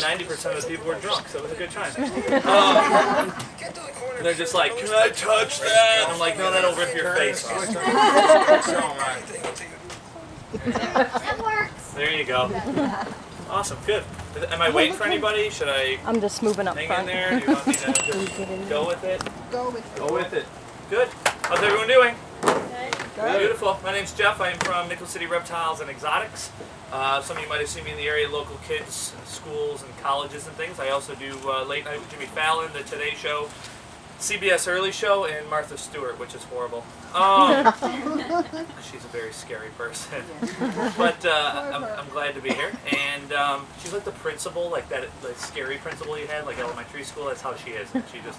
90% of the people were drunk, so it was a good time. And they're just like, can I touch that? And I'm like, no, that'll rip your face off. That works. There you go. Awesome, good. Am I waiting for anybody? Should I I'm just moving up hang front. in there? Do you want me to just go with it? Go with it. Go with it. Good. How's everyone doing? Good. Beautiful. My name's Jeff. I'm from Nickel City Reptiles and Exotics. Some of you might have seen me in the area, local kids, schools, and colleges and things. I also do Late Night with Jimmy Fallon, the Today Show, CBS Early Show, and Martha Stewart, which is horrible. She's a very scary person. But I'm glad to be here. And she's like the principal, like that the scary principal you had, like elementary school. That's how she is. She just...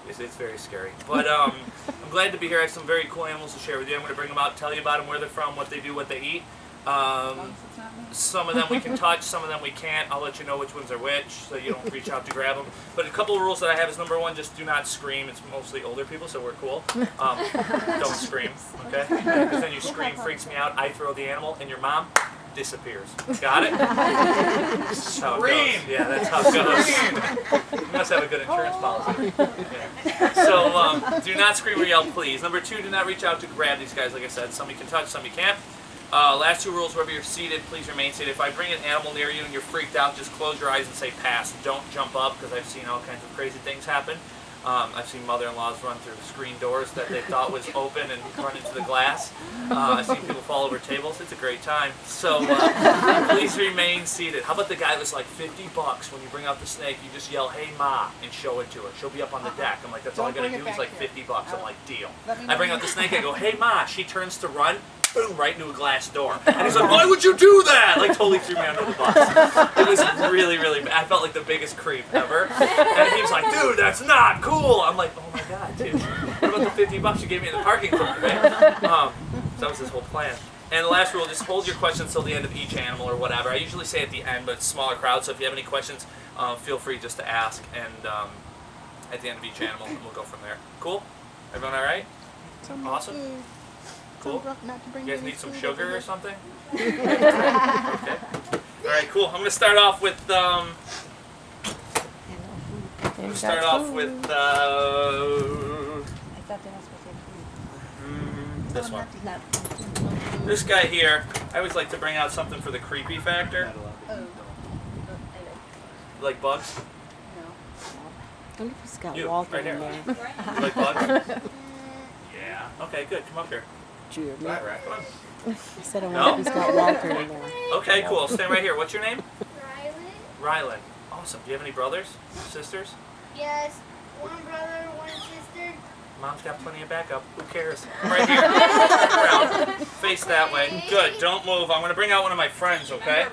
It's very scary. But I'm glad to be here. I have some very cool animals to share with you. I'm going to bring them out, tell you about them, where they're from, what they do, what they eat. Some of them we can touch, some of them we can't. I'll let you know which ones are which, so you don't reach out to grab them. But a couple of rules that I have is, number one, just do not scream. It's mostly older people, so we're cool. Don't scream, okay? Because then you scream, freaks me out. I throw the animal, and your mom disappears. Got it? Scream! Yeah, that's how it goes. You must have a good insurance policy. Yeah. So do not scream or yell, please. Number two, do not reach out to grab these guys. Like I said, some you can touch, some you can't. Last two rules, wherever you're seated, please remain seated. If I bring an animal near you and you're freaked out, just close your eyes and say pass. Don't jump up, because I've seen all kinds of crazy things happen. I've seen mother-in-laws run through screen doors that they thought was open and run into the glass. I've seen people fall over tables. It's a great time. So please remain seated. How about the guy that's like $50 when you bring out the snake, you just yell, hey ma, and show it to her. She'll be up on the deck. I'm like, that's all I gotta do. He's like $50. I'm like, deal. I bring out the snake, I go, hey ma. She turns to run. Boom, right into a glass door. And he's like, why would you do that? Like, totally threw me under the bus. It was really, really bad. I felt like the biggest creep ever. And he was like, dude, that's not cool. I'm like, oh my God, dude. What about the $50 you gave me in the parking lot, man? So that was his whole plan. And the last rule, just hold your questions till the end of each animal or whatever. I usually say at the end, but it's a smaller crowd, so if you have any questions, feel free just to ask. And at the end of each animal, we'll go from there. Cool? Everyone all right? Awesome. Cool. You guys need some sugar or something? Okay. All right, cool. I'm going to start off with this one. This guy here, I always like to bring out something for the creepy factor. You like bugs? I wonder if he's got You, Walter right here. in there. You like bugs? Yeah. Okay, good. Come up here. Cheer me. Right, come on. I said I wonder if he's got Walter in there. Okay, cool. Stand right here. What's your name? Rylan? Rylan. Awesome. Do you have any brothers? Sisters? Yes. One brother, one sister. Mom's got plenty of backup. Who cares? I'm right here. Around. Face that way. Good. Don't move. I'm going to bring out one of my friends, okay?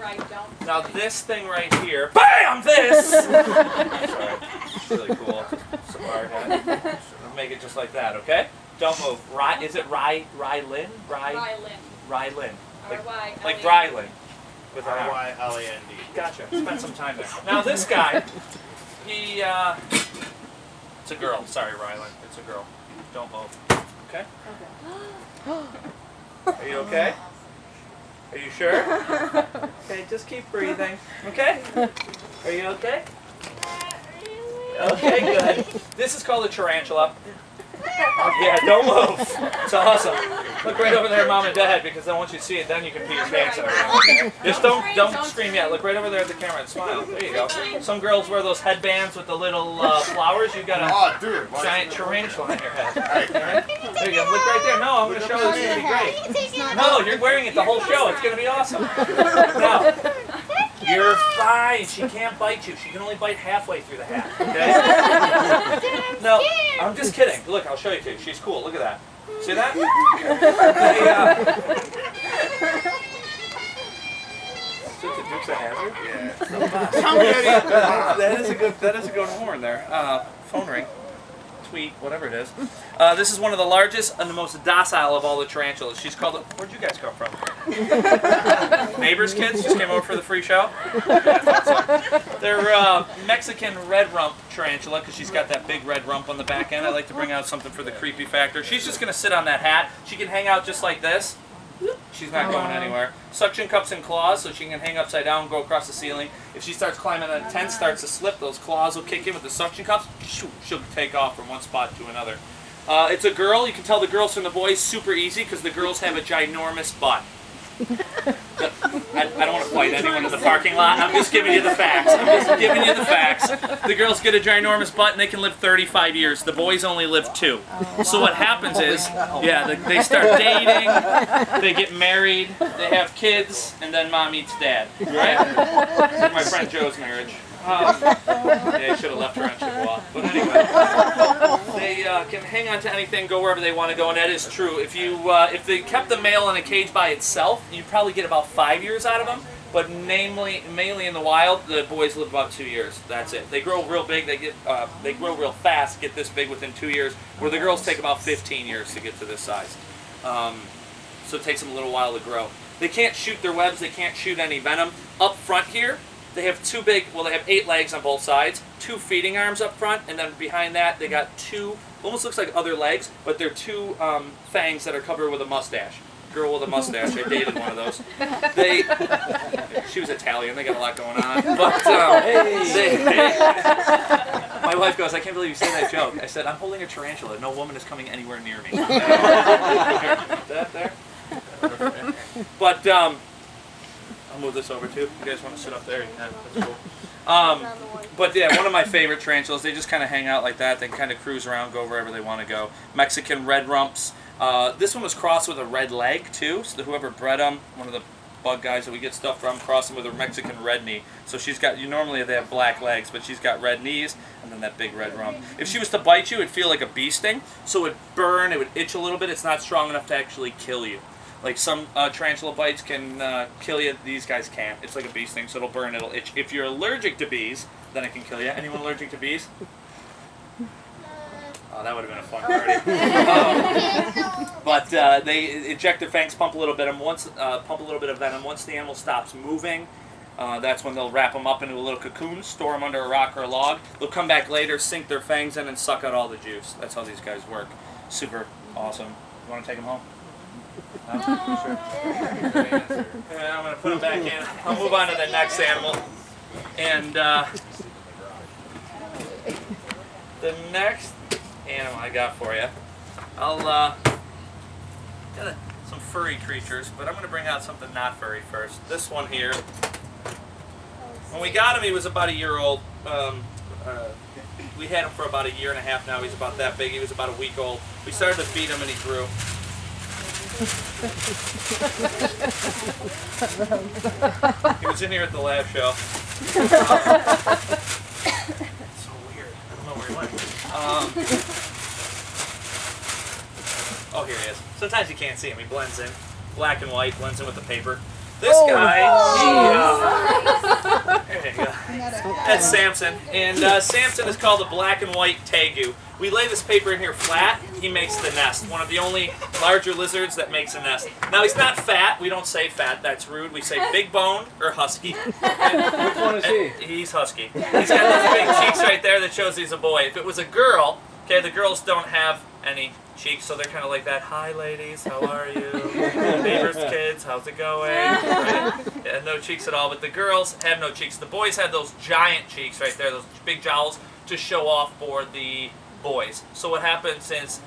Now this thing right here. BAM! This! Sorry. It's really cool. Safari hat. I'll make it just like that, okay? Don't move. Is it Rylan? Rylan. Like Rylan. With R-Y-L-A-N-D. Gotcha. Spent some time there. Now this guy, he, it's a girl. Sorry, Rylan. It's a girl. Don't move. Okay? Are you okay? Are you sure? Okay, just keep breathing. Okay? Are you okay? Okay, good. This is called a tarantula. Yeah, don't move. It's awesome. Look right over there, Mom and Dad, because then once you see it, then you can pee your pants out. Just don't scream yet. Look right over there at the camera and smile. There you go. Some girls wear those headbands with the little flowers. You got a giant tarantula on your head. Right. There you go. Look right there. No, I'm going to show you. It's going to be great. No, you're wearing it the whole show. It's going to be awesome. Now, you're fine. She can't bite you. She can only bite halfway through the hat. Okay? No, I'm just kidding. Look, I'll show you too. She's cool. Look at that. See that? Dukes of Hazzard? Yeah. That is a good horn there. Phone ring. Tweet, whatever it is. This is one of the largest and the most docile of all the tarantulas. She's called. Where'd you guys come from? Neighbors' kids just came over for the free show. They're Mexican red rump tarantula because she's got that big red rump on the back end. I like to bring out something for the creepy factor. She's just gonna sit on that hat. She can hang out just like this. She's not going anywhere. Suction cups and claws, so she can hang upside down and go across the ceiling. If she starts climbing on a tent, starts to slip, those claws will kick in with the suction cups. She'll take off from one spot to another. It's a girl. You can tell the girls from the boys super easy because the girls have a ginormous butt. I don't want to fight anyone in the parking lot. I'm just giving you the facts. The girls get a ginormous butt and they can live 35 years. The boys only live 2. So what happens is, they start dating, they get married, they have kids, and then mom eats dad. Right? Like my friend Joe's marriage. I should have left her on Chippewa. But anyway, they can hang on to anything, go wherever they want to go, and that is true. If they kept the male in a cage by itself, you'd probably get about 5 years out of them. But mainly in the wild, the boys live about 2 years. That's it. They grow real big. They grow real fast. Get this big within 2 years. Where the girls take about 15 years to get to this size. So it takes them a little while to grow. They can't shoot their webs. They can't shoot any venom. Up front here, they have they have 8 legs on both sides, 2 feeding arms up front, and then behind that they got 2, almost looks like other legs, but they're 2 fangs that are covered with a mustache. Girl with a mustache, I dated one of those. She was Italian, they got a lot going on. But, my wife goes, I can't believe you said that joke. I said, I'm holding a tarantula, no woman is coming anywhere near me. That there? But, I'll move this over too. You guys want to sit up there? You can. That's cool. But yeah, one of my favorite tarantulas. They just kind of hang out like that. They kind of cruise around, go wherever they want to go. Mexican red rumps. This one was crossed with a red leg too. So whoever bred them, one of the bug guys that we get stuff from, crossed them with a Mexican red knee. So she's got. Normally they have black legs, but she's got red knees and then that big red rump. If she was to bite you, it'd feel like a bee sting. So it'd burn. It would itch a little bit. It's not strong enough to actually kill you. Like some tarantula bites can kill you, these guys can't. It's like a bee sting, so it'll burn, it'll itch. If you're allergic to bees, then it can kill you. Anyone allergic to bees? Oh, that would have been a fun party. But they eject their fangs, pump a little bit of venom. Once the animal stops moving, that's when they'll wrap them up into a little cocoon, store them under a rock or a log. They'll come back later, sink their fangs in, and suck out all the juice. That's how these guys work. Super awesome. You want to take them home? No. Sure. Yeah, I'm going to put them back in. I'll move on to the next animal. And the next animal I got for you, I'll got some furry creatures, but I'm going to bring out something not furry first. This one here. When we got him, he was about a year old. We had him for about a year and a half now. He's about that big. He was about a week old. We started to feed him and he grew. He was in here at the lab show. It's so weird. I don't know where he went. Oh, here he is. Sometimes you can't see him. He blends in. Black and white, blends in with the paper. This guy, there you go. That's Samson. And Samson is called the black and white tegu. We lay this paper in here flat, he makes the nest. One of the only larger lizards that makes a nest. Now he's not fat, we don't say fat, that's rude. We say big boned or husky. Which one is he? He's husky. He's got those big cheeks right there that shows he's a boy. If it was a girl, okay, the girls don't have any cheeks, so they're kind of like that. Hi ladies, how are you? Neighbors, kids, how's it going? Right? Yeah, no cheeks at all, but the girls have no cheeks. The boys have those giant cheeks right there, those big jowls, to show off for the boys. So what happens is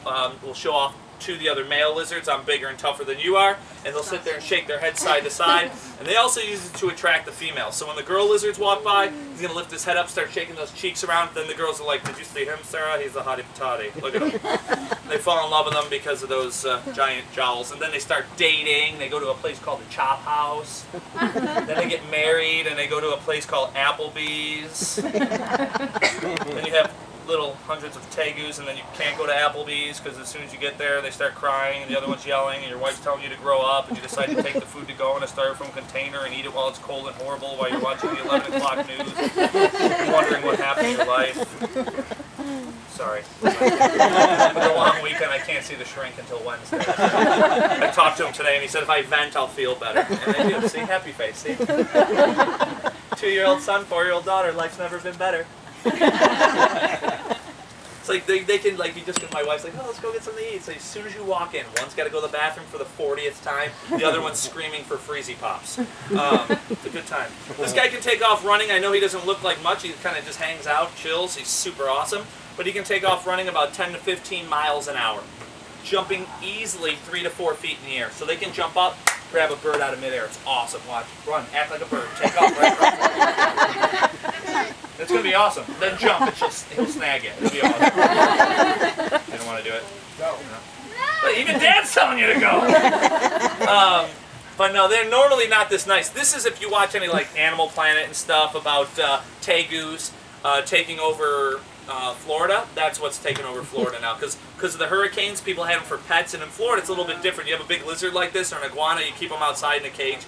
we'll show off to the other male lizards, I'm bigger and tougher than you are, and they'll sit there and shake their head side to side, and they also use it to attract the females. So when the girl lizards walk by, he's going to lift his head up, start shaking those cheeks around, then the girls are like, did you see him, Sarah? He's a hottie patati. Look at him. They fall in love with them because of those giant jowls, and then they start dating. They go to a place called the Chop House. Then they get married, and they go to a place called Applebee's. Then you have little hundreds of tegus, and then you can't go to Applebee's because as soon as you get there, they start crying, and the other one's yelling, and your wife's telling you to grow up, and you decide to take the food to go in a styrofoam container and eat it while it's cold and horrible while you're watching the 11 o'clock news, wondering what happened in your life. Sorry. With a long weekend, I can't see the shrink until Wednesday. I talked to him today, and he said if I vent, I'll feel better. And I do. See, happy face. See? 2-year-old son, 4-year-old daughter. Life's never been better. It's like they can, like, you just, my wife's like, oh, let's go get something to eat. So as soon as you walk in, one's got to go to the bathroom for the 40th time, the other one's screaming for Freezy Pops. It's a good time. This guy can take off running. I know he doesn't look like much. He kind of just hangs out, chills. He's super awesome. But he can take off running about 10 to 15 miles an hour, jumping easily 3 to 4 feet in the air. So they can jump up, grab a bird out of midair. It's awesome. Watch. Run. Act like a bird. Take off right across. It's going to be awesome. Then jump. He'll snag it. It'll be awesome. You don't want to do it? No. But even Dad's telling you to go. But no, they're normally not this nice. This is if you watch any like Animal Planet and stuff about tegus taking over Florida. That's what's taken over Florida now. Because of the hurricanes, people have them for pets. And in Florida, it's a little bit different. You have a big lizard like this or an iguana, you keep them outside in a cage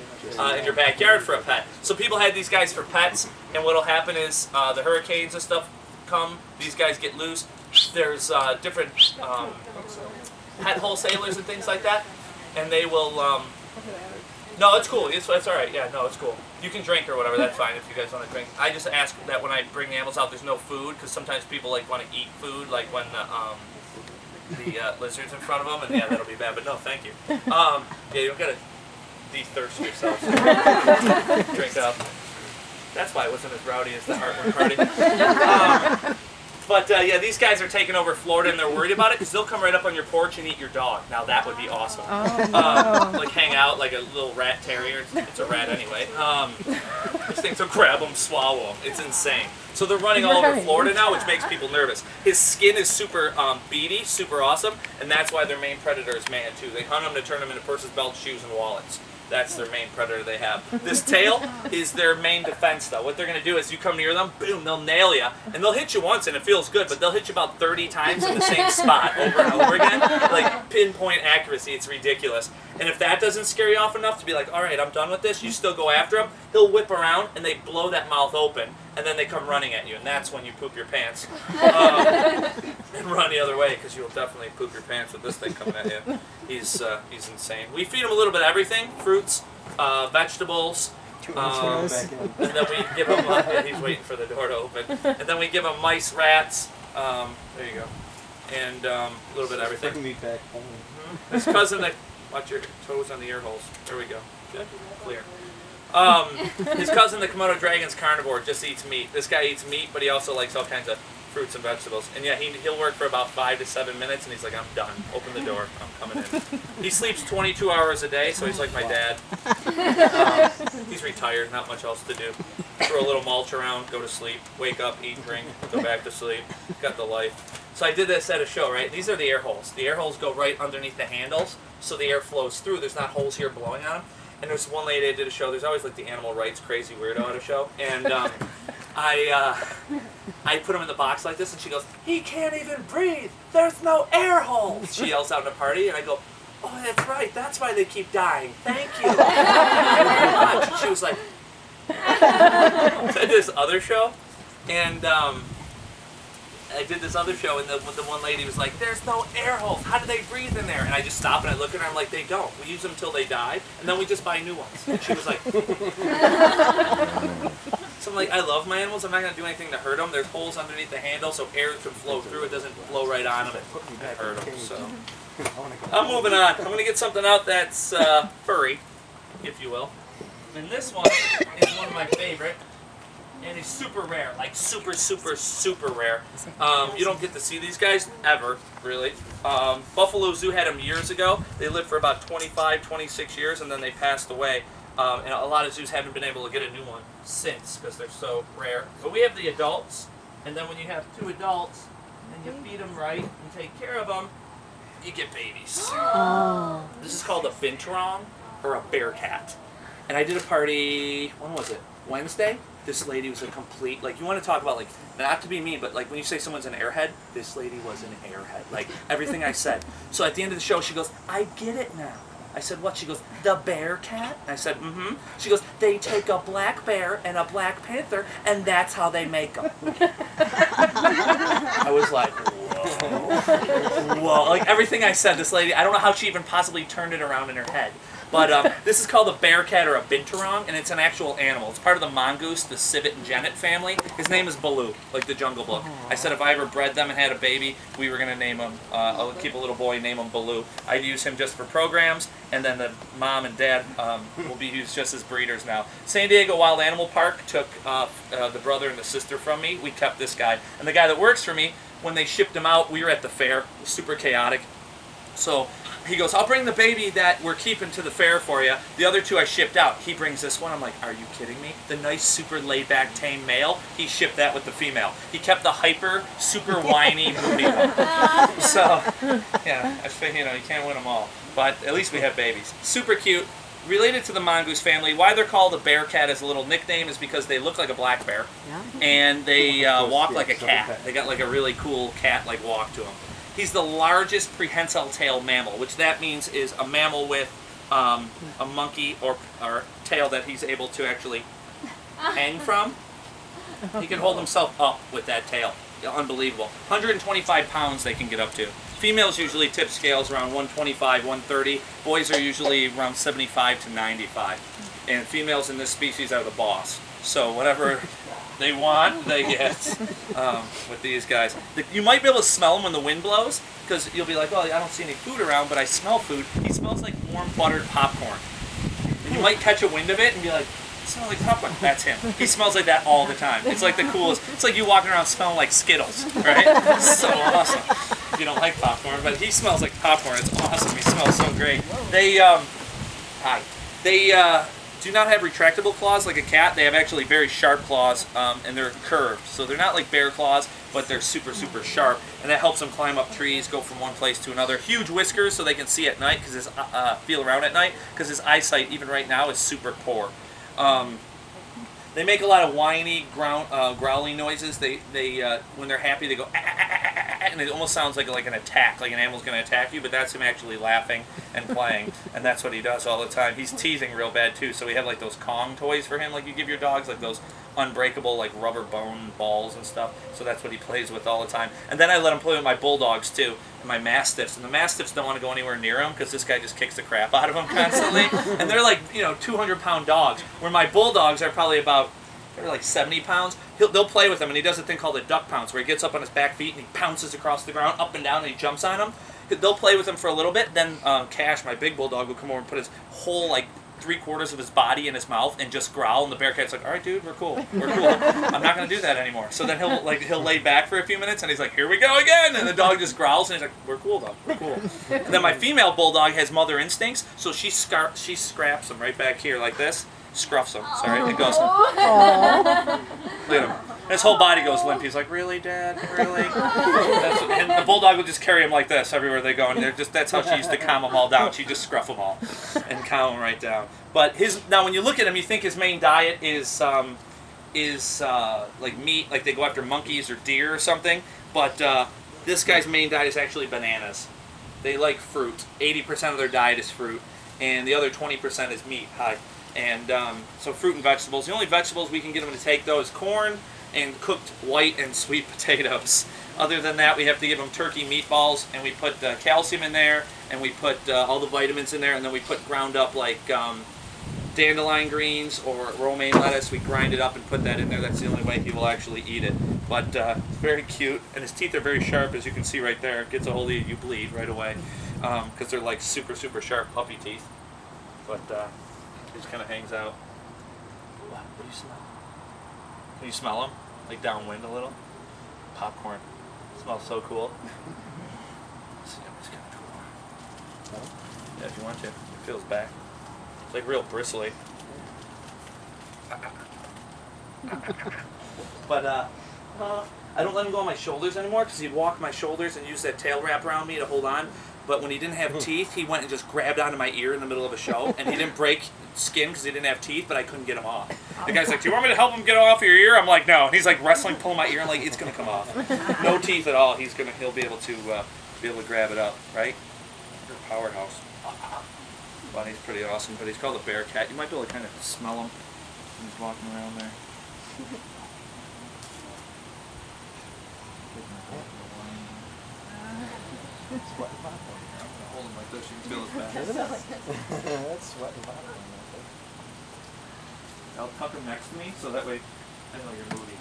in your backyard for a pet. So people had these guys for pets. And what will happen is the hurricanes and stuff come. These guys get loose. There's different pet wholesalers and things like that. And they will... no, it's cool. It's all right. Yeah, no, it's cool. You can drink or whatever. That's fine if you guys want to drink. I just ask that when I bring the animals out, there's no food because sometimes people like want to eat food, like when the lizard's in front of them, and yeah, that'll be bad. But no, thank you. Yeah, you don't gotta de-thirst yourself. Drink up. That's why it wasn't as rowdy as the Heartworm Party. But yeah, these guys are taking over Florida, and they're worried about it because they'll come right up on your porch and eat your dog. Now that would be awesome. Like hang out like a little rat terrier. It's a rat anyway. These things will grab them, swallow them. It's insane. So they're running all over Florida now, which makes people nervous. His skin is super beady, super awesome, and that's why their main predator is man too. They hunt them to turn them into purses, belts, shoes, and wallets. That's their main predator they have. This tail is their main defense, though. What they're going to do is you come near them, boom, they'll nail you. And they'll hit you once, and it feels good, but they'll hit you about 30 times in the same spot over and over again. Like, pinpoint accuracy. It's ridiculous. And if that doesn't scare you off enough to be like, all right, I'm done with this, you still go after him, he'll whip around, and they blow that mouth open, and then they come running at you, and that's when you poop your pants. And run the other way, because you'll definitely poop your pants with this thing coming at you. He's insane. We feed him a little bit of everything, fruits, vegetables, and then we give him, yeah, he's waiting for the door to open, and then we give him mice, rats, there you go, and a little bit of everything. His cousin that, watch your toes on the ear holes, there we go, good, clear. His cousin, the Komodo dragon's carnivore, just eats meat. This guy eats meat, but he also likes all kinds of fruits and vegetables. And yeah, he'll work for about 5 to 7 minutes, and he's like, I'm done. Open the door. I'm coming in. He sleeps 22 hours a day, so he's like my dad. He's retired, not much else to do. Throw a little mulch around, go to sleep, wake up, eat, drink, go back to sleep. Got the life. So I did this at a show, right? These are the air holes. The air holes go right underneath the handles, so the air flows through. There's not holes here blowing on them. And there's one lady I did a show. There's always like the animal rights crazy weirdo at a show. And I put him in the box like this, and she goes, "He can't even breathe. There's no air holes." She yells out in a party, and I go, "Oh, that's right. That's why they keep dying. Thank you." Thank you very much. And she was like, so I did this other show, and I did this other show, and the one lady was like, "There's no air holes. How do they breathe in there?" And I just stop and I look at her, and I'm like, "They don't. We use them till they die, and then we just buy new ones." And she was like, so I'm like, I love my animals. I'm not going to do anything to hurt them. There's holes underneath the handle, so air can flow through. It doesn't blow right on them and hurt them. So I'm moving on. I'm going to get something out that's furry, if you will. And this one is one of my favorite. And it's super rare, like super, super, super rare. You don't get to see these guys ever, really. Buffalo Zoo had them years ago. They lived for about 25, 26 years, and then they passed away. And a lot of zoos haven't been able to get a new one since because they're so rare. But we have the adults, and then when you have 2 adults, and you feed them right and take care of them, you get babies. Oh. This is called a binturong, or a bear cat. And I did a party, when was it? Wednesday? This lady was a complete, like, you want to talk about, like, not to be mean, but, like, when you say someone's an airhead, this lady was an airhead. Like, everything I said. So at the end of the show, she goes, "I get it now." I said, "What?" She goes, "The bear cat?" I said, "Mm-hmm." She goes, "They take a black bear and a black panther, and that's how they make them." I was like, whoa. Whoa. Like, everything I said, this lady, I don't know how she even possibly turned it around in her head. But this is called a bearcat or a binturong, and it's an actual animal. It's part of the mongoose, the civet and genet family. His name is Baloo, like the Jungle Book. I said if I ever bred them and had a baby, we were going to name him, I'll keep a little boy, name him Baloo. I'd use him just for programs, and then the mom and dad will be used just as breeders now. San Diego Wild Animal Park took the brother and the sister from me. We kept this guy. And the guy that works for me, when they shipped him out, we were at the fair. It was super chaotic. So he goes, I'll bring the baby that we're keeping to the fair for you. The other two I shipped out. He brings this one. I'm like, are you kidding me? The nice, super laid-back, tame male, he shipped that with the female. He kept the hyper, super whiny, moody one. So, yeah, I think, you can't win them all. But at least we have babies. Super cute. Related to the mongoose family, why they're called a bearcat as a little nickname is because they look like a black bear. Yeah. And they walk like a cat. They got like a really cool cat-like walk to them. He's the largest prehensile tail mammal, which that means is a mammal with a monkey or tail that he's able to actually hang from. He can hold himself up with that tail. Unbelievable. 125 pounds they can get up to. Females usually tip scales around 125, 130. Boys are usually around 75 to 95. And females in this species are the boss. So whatever they want, they get with these guys. You might be able to smell them when the wind blows, because you'll be like, oh, I don't see any food around, but I smell food. He smells like warm buttered popcorn. And you might catch a wind of it and be like, it smells like popcorn. That's him. He smells like that all the time. It's like the coolest. It's like you walking around smelling like Skittles, right? It's so awesome. If you don't like popcorn, but he smells like popcorn. It's awesome. He smells so great. They do not have retractable claws like a cat. They have actually very sharp claws, and they're curved. So they're not like bear claws, but they're super, super sharp. And that helps them climb up trees, go from one place to another. Huge whiskers so they can see at night, because feel around at night, because his eyesight, even right now, is super poor. They make a lot of whiny, growling noises. They when they're happy, they go, ah, ah, ah, ah, ah, and it almost sounds like an attack, like an animal's going to attack you, but that's him actually laughing and playing, and that's what he does all the time. He's teasing real bad, too, so we have, like, those Kong toys for him, like you give your dogs, like those unbreakable, like, rubber bone balls and stuff, so that's what he plays with all the time. And then I let him play with my bulldogs, too, and my mastiffs, and the mastiffs don't want to go anywhere near him, because this guy just kicks the crap out of them constantly, and they're, like, 200-pound dogs, where my bulldogs are probably about, they're like 70 pounds. They'll play with him, and he does a thing called a duck pounce, where he gets up on his back feet and he pounces across the ground, up and down, and he jumps on them. They'll play with him for a little bit. Then Cash, my big bulldog, will come over and put his whole, like, 3/4 of his body in his mouth and just growl. And the bearcat's like, "All right, dude, we're cool. We're cool. I'm not gonna do that anymore." So then he'll lay back for a few minutes, and he's like, "Here we go again." And the dog just growls, and he's like, "We're cool, though. We're cool." And then my female bulldog has mother instincts, so she scraps him right back here like this. Scruffs him, sorry. It goes, look at him. His whole body goes limp. He's like, "Really, Dad? Really?" And the bulldog will just carry him like this everywhere they go, and that's how she used to calm them all down. She just scruff them all and calm them right down. But now when you look at him, you think his main diet is like meat, like they go after monkeys or deer or something. But this guy's main diet is actually bananas. They like fruit. 80% of their diet is fruit, and the other 20% is meat. And so fruit and vegetables. The only vegetables we can get them to take, though, is corn and cooked white and sweet potatoes. Other than that, we have to give them turkey meatballs, and we put calcium in there, and we put all the vitamins in there, and then we put ground up like dandelion greens or romaine lettuce. We grind it up and put that in there. That's the only way he will actually eat it. But it's very cute, and his teeth are very sharp, as you can see right there. It gets a hold of you, you bleed right away, because they're like super, super sharp puppy teeth. But he just kind of hangs out. What do you smell? Can you smell him? Like downwind a little? Popcorn. It smells so cool. It's kind of cool. Yeah, if you want to. It feels back. It's like real bristly. But I don't let him go on my shoulders anymore, because he'd walk my shoulders and use that tail wrap around me to hold on. But when he didn't have teeth, he went and just grabbed onto my ear in the middle of a show, and he didn't break skin because he didn't have teeth, but I couldn't get him off. The guy's like, "Do you want me to help him get off your ear?" I'm like, "No." And he's like wrestling, pulling my ear, and like, it's gonna come off. No teeth at all. He'll be able to grab it up, right? You're a powerhouse. But he's pretty awesome. But he's called a bearcat. You might be able to kind of smell him when he's walking around there. hold him like this. You can feel his back. Look at that. That's sweating popcorn. I'll tuck him next to me so that way I know you're moving.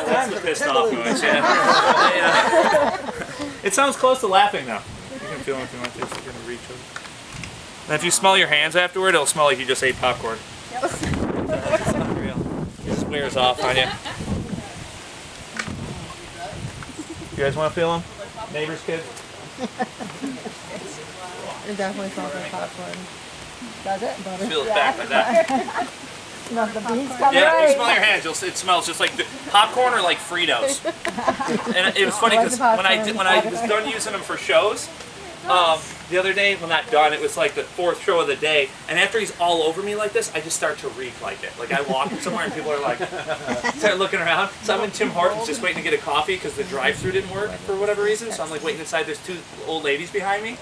That's the pissed off noise, yeah. It sounds close to laughing now. You can feel it if you want to. So you're gonna reach over. And if you smell your hands afterward, it'll smell like you just ate popcorn. Yep. It's unreal. It just wears off on you. You guys want to feel them? Neighbor's kids? It definitely smells like popcorn. Does it? Butter. Feel it back like that. Not the beans come Yeah, right. you smell your hands. It smells just like popcorn or like Fritos. And it was funny because when I was done using them for shows, the other day, well not done, it was like the 4th show of the day, and after he's all over me like this, I just start to reek like it. Like I walk somewhere and people are like, start looking around. So I'm in Tim Hortons just waiting to get a coffee because the drive-thru didn't work for whatever reason. So I'm like waiting inside. There's 2 old ladies behind me.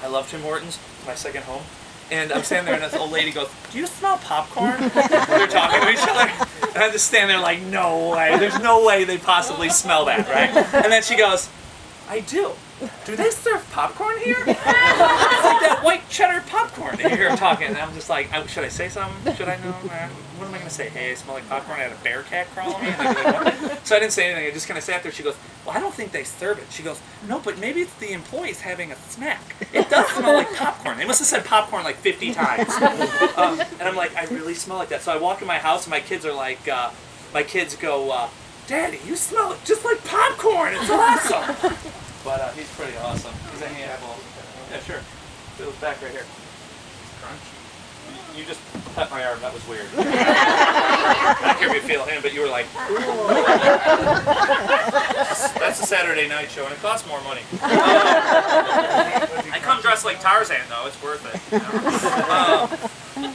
I love Tim Hortons. It's my second home. And I'm standing there and this old lady goes, "Do you smell popcorn?" They're talking to each other. And I'm just standing there like, no way. There's no way they possibly smell that, right? And then she goes, "I do. Do they serve popcorn here?" It's like that white cheddar popcorn that you hear them talking. And I'm just like, should I say something? Should I know? What am I going to say? Hey, I smell like popcorn. I had a bear cat crawl on me. And like, what? So I didn't say anything. I just kind of sat there. She goes, "Well, I don't think they serve it." She goes, "No, but maybe it's the employees having a snack. It does smell like popcorn." They must have said popcorn like 50 times. And I'm like, I really smell like that. So I walk in my house and my kids are like, my kids go, "Daddy, you smell it just like popcorn. It's awesome." But he's pretty awesome. He's a handful. Yeah, sure. Feels back right here. Crunch. You just cut my arm. That was weird. I don't care if you feel him, but you were like, ooh. That's a Saturday night show, and it costs more money. I come dressed like Tarzan, though. It's worth it.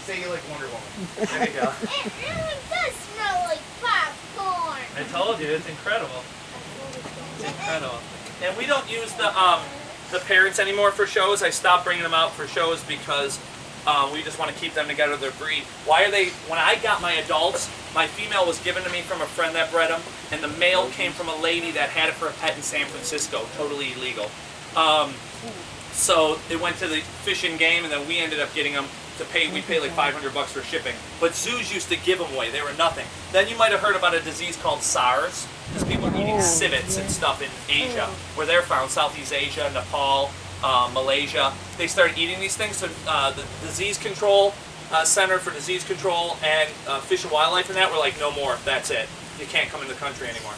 Say you like Wonder Woman. There you go. It really does smell like popcorn. I told you, it's incredible. It's incredible. And we don't use the parents anymore for shows. I stopped bringing them out for shows because we just want to keep them together, their breed. Why are they? When I got my adults, my female was given to me from a friend that bred them, and the male came from a lady that had it for a pet in San Francisco, totally illegal. So it went to the Fish and Game, and then we ended up getting them to pay. We paid like $500 for shipping. But zoos used to give them away. They were nothing. Then you might have heard about a disease called SARS, because people are eating civets and stuff in Asia, where they're found, Southeast Asia, Nepal, Malaysia. They started eating these things. So the Disease Control Center for Disease Control and Fish and Wildlife and that were like, no more. That's it. You can't come in the country anymore.